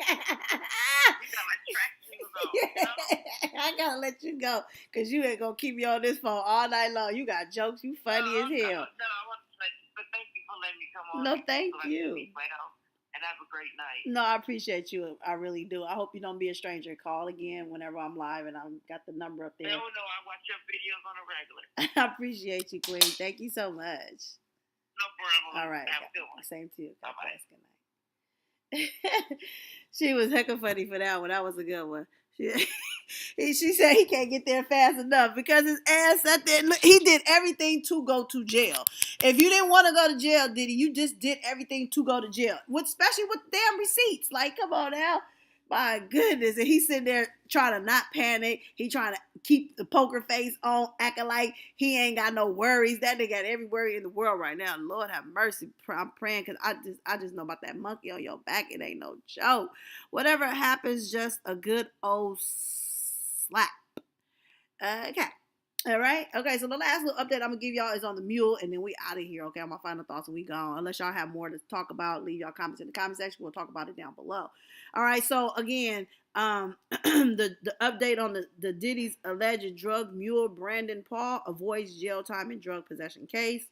my track shoes on, you know? I gotta let you go because you ain't gonna keep me on this phone all night long. You got jokes. You funny as hell. No, I want to say, but thank you for letting me come on. No, thank you. And have a great night. No, I appreciate you. I really do. I hope you don't be a stranger. Call again whenever I'm live, and I've got the number up there. No, I watch your videos on a regular. I appreciate you, Queen. Thank you so much. No problem. All right. Have a good one. Same to you. Bye-bye. Good night. She was hecka funny for that one. That was a good one. She said he can't get there fast enough because his ass sat there. He did everything to go to jail. If you didn't want to go to jail, Diddy, you just did everything to go to jail. Especially with damn receipts. Like, come on now. My goodness. And he's sitting there trying to not panic. He trying to keep the poker face on, acting like he ain't got no worries. That nigga got every worry in the world right now. Lord have mercy. I'm praying because I just know about that monkey on your back. It ain't no joke. Whatever happens, just a good old slap. Okay. All right. Okay. So the last little update I'm gonna give y'all is on the mule, and then we out of here. Okay. On my final thoughts, and we gone. Unless y'all have more to talk about, leave y'all comments in the comment section. We'll talk about it down below. All right. So again, the update on the Diddy's alleged drug mule Brandon Paul avoids jail time in drug possession case.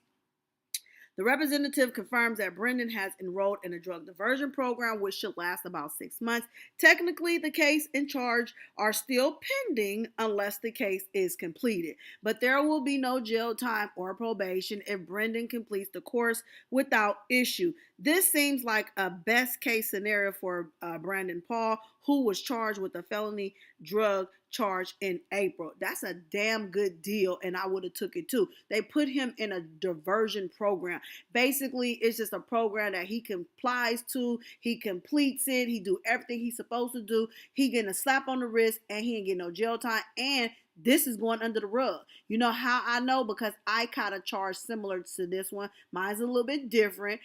The representative confirms that Brendan has enrolled in a drug diversion program, which should last about 6 months. Technically, the case and charge are still pending unless the case is completed. But there will be no jail time or probation if Brendan completes the course without issue. This seems like a best case scenario for Brandon Paul, who was charged with a felony drug charge in April. That's a damn good deal, and I would have took it too. They put him in a diversion program. Basically, it's just a program that he complies to. He completes it. He do everything he's supposed to do. He getting a slap on the wrist, and he ain't getting no jail time. And this is going under the rug. You know how I know? Because I caught a charge similar to this one. Mine's a little bit different.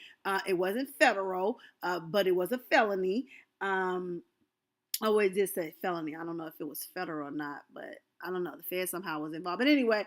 It wasn't federal, but it was a felony. Oh, it did say felony. I don't know if it was federal or not, but I don't know. The Fed somehow was involved. But anyway,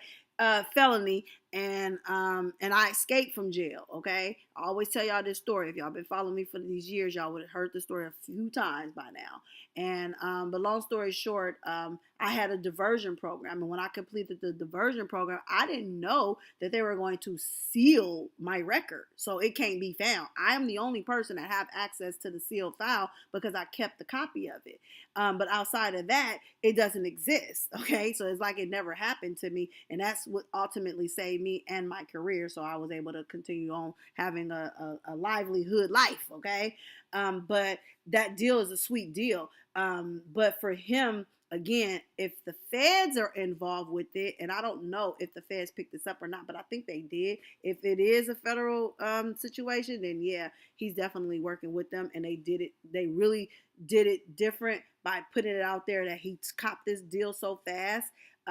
felony, and I escaped from jail, okay? I always tell y'all this story. If y'all been following me for these years, y'all would have heard the story a few times by now. And but long story short, I had a diversion program, and when I completed the diversion program, I didn't know that they were going to seal my record, so it can't be found. I am the only person that have access to the sealed file because I kept the copy of it. But outside of that, it doesn't exist, okay? So it's like it never happened to me, and that's what ultimately saved me and my career, so I was able to continue on having a livelihood life, okay? But that deal is a sweet deal. But for him, again, if the feds are involved with it, and I don't know if the feds picked this up or not, but I think they did. If it is a federal situation, then yeah, he's definitely working with them, and they did it. They really did it different by putting it out there that he copped this deal so fast.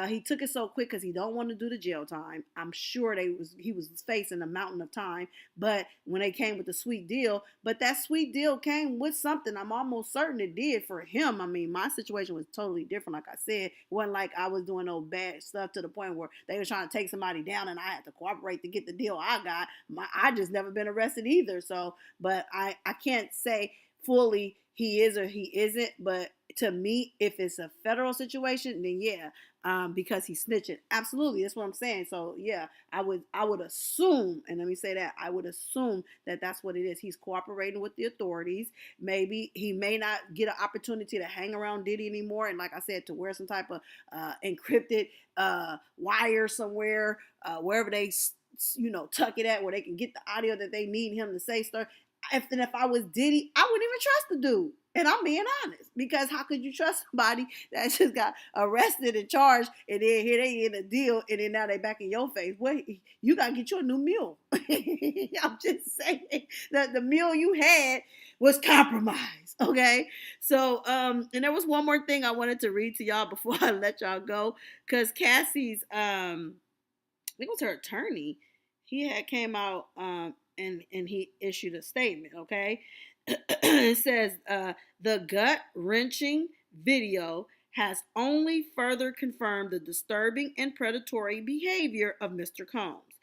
He took it so quick because he don't want to do the jail time. I'm sure he was facing a mountain of time. But when they came with the sweet deal, but that sweet deal came with something. I'm almost certain it did for him. I mean, my situation was totally different. Like I said, it wasn't like I was doing no bad stuff to the point where they were trying to take somebody down and I had to cooperate to get the deal I got. I just never been arrested either. So, but I can't say fully he is or he isn't. But to me, if it's a federal situation, then yeah. Because he's snitching. Absolutely, that's what I'm saying. So yeah, I would assume, and let me say that, I would assume that that's what it is. He's cooperating with the authorities. Maybe he may not get an opportunity to hang around Diddy anymore, and like I said, to wear some type of encrypted wire somewhere, wherever they tuck it at, where they can get the audio that they need him to say stuff. If I was Diddy, I wouldn't even trust the dude. And I'm being honest, because how could you trust somebody that just got arrested and charged, and then here they in a deal, and then now they back in your face? Wait, you gotta get you a new mule. I'm just saying that the mule you had was compromised. Okay, so and there was one more thing I wanted to read to y'all before I let y'all go, because Cassie's I think it was her attorney. He had came out and he issued a statement. Okay. It says the gut-wrenching video has only further confirmed the disturbing and predatory behavior of Mr. Combs.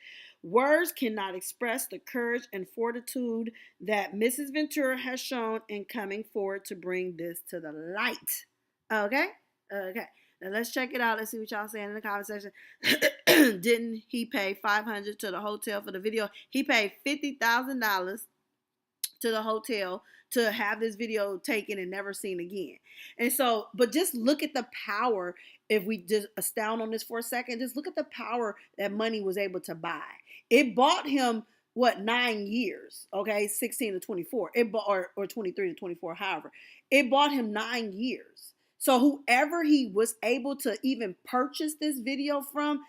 Words cannot express the courage and fortitude that Mrs. Ventura has shown in coming forward to bring this to the light. Okay? Okay. Now let's check it out. Let's see what y'all saying in the comment section. Didn't he pay $500 to the hotel for the video? He paid $50,000 to the hotel to have this video taken and never seen again. And so, but just look at the power. If we just astound on this for a second, just look at the power that money was able to buy. It bought him 9 years, okay, 16 to 24, it bought, or 23 to 24, however, it bought him 9 years. So whoever he was able to even purchase this video from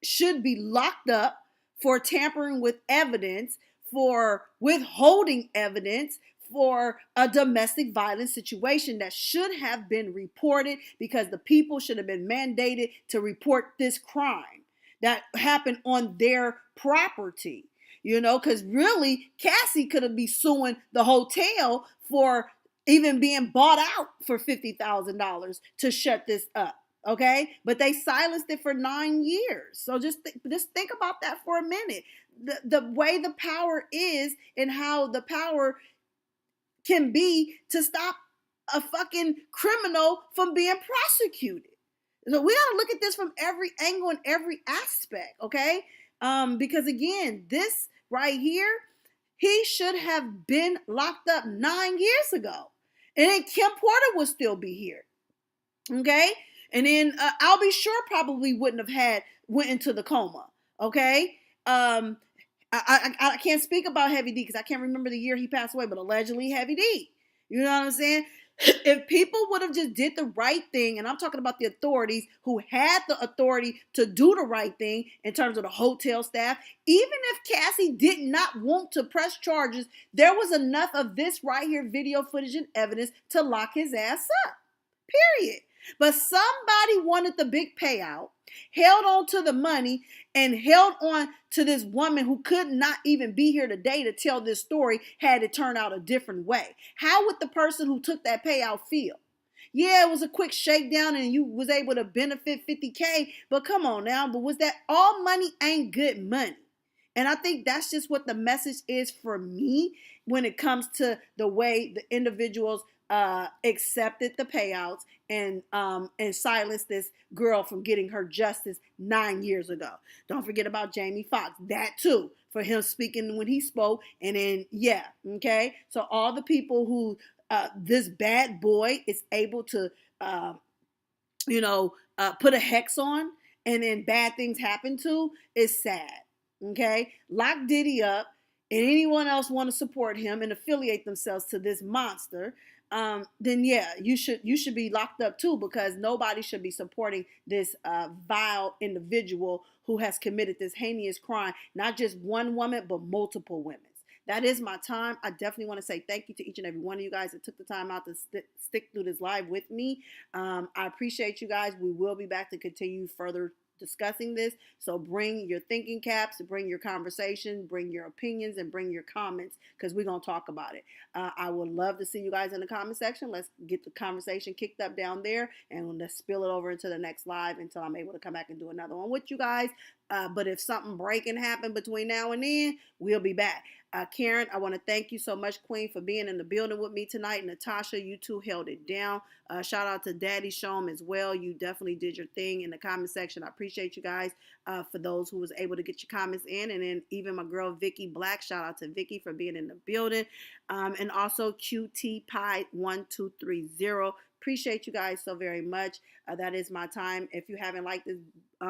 should be locked up for tampering with evidence, for withholding evidence, for a domestic violence situation that should have been reported, because the people should have been mandated to report this crime that happened on their property. Because really, Cassie could have been suing the hotel for even being bought out for $50,000 to shut this up. Okay, but they silenced it for 9 years. So just think about that for a minute. The way the power is, and how the power can be to stop a fucking criminal from being prosecuted. So we gotta look at this from every angle and every aspect, okay? Because again, this right here, he should have been locked up 9 years ago, and then Kim Porter would still be here, okay? And then I'll be sure probably wouldn't have went into the coma, okay? I can't speak about Heavy D because I can't remember the year he passed away, but allegedly Heavy D. You know what I'm saying? If people would have just did the right thing, and I'm talking about the authorities who had the authority to do the right thing in terms of the hotel staff, even if Cassie did not want to press charges, there was enough of this right here video footage and evidence to lock his ass up. Period. But somebody wanted the big payout, held on to the money, and held on to this woman who could not even be here today to tell this story had it turned out a different way. How would the person who took that payout feel? Yeah, it was a quick shakedown and you was able to benefit $50K, but come on now, but was that all money ain't good money? And I think that's just what the message is for me when it comes to the way the individuals accepted the payouts and silenced this girl from getting her justice 9 years ago. Don't forget about Jamie Foxx, that too, for him speaking when he spoke. And then, yeah, okay. So all the people who this bad boy is able to, put a hex on, and then bad things happen to, is sad. Okay, lock Diddy up. and anyone else want to support him and affiliate themselves to this monster, then yeah, you should be locked up too, because nobody should be supporting this vile individual who has committed this heinous crime, not just one woman but multiple women. That is my time. I definitely want to say thank you to each and every one of you guys that took the time out to stick through this live with me. I appreciate you guys. We will be back to continue further discussing this. So bring your thinking caps, bring your conversation, bring your opinions, and bring your comments, because we're going to talk about it. I would love to see you guys in the comment section. Let's get the conversation kicked up down there, and let's spill it over into the next live until I'm able to come back and do another one with you guys. But if something breaking happened between now and then, we'll be back. Karen, I want to thank you so much, Queen, for being in the building with me tonight. Natasha, you two held it down. Shout out to Daddy Shom as well. You definitely did your thing in the comment section. I appreciate you guys for those who was able to get your comments in. And then even my girl, Vicky Black. Shout out to Vicky for being in the building. And also QT Pie 1230. Appreciate you guys so very much. That is my time. If you haven't liked this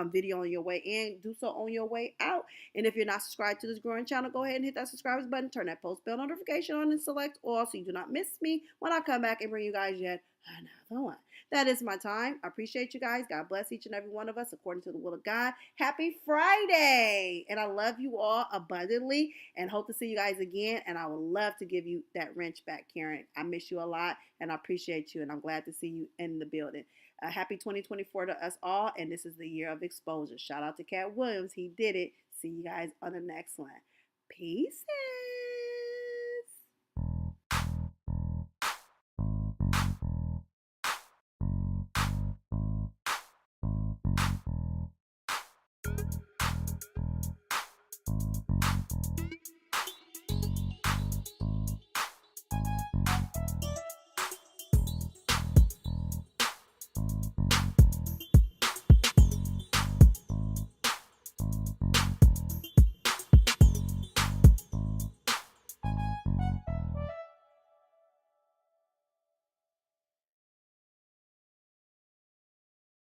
video on your way in, do so on your way out. And if you're not subscribed to this growing channel, go ahead and hit that subscribers button. Turn that post bell notification on and select all so you do not miss me when I come back and bring you guys yet another one. That is my time. I appreciate you guys. God bless each and every one of us according to the will of God. Happy Friday. And I love you all abundantly and hope to see you guys again. And I would love to give you that wrench back, Karen. I miss you a lot and I appreciate you. And I'm glad to see you in the building. Happy 2024 to us all. And this is the year of exposure. Shout out to Cat Williams. He did it. See you guys on the next one. Peace.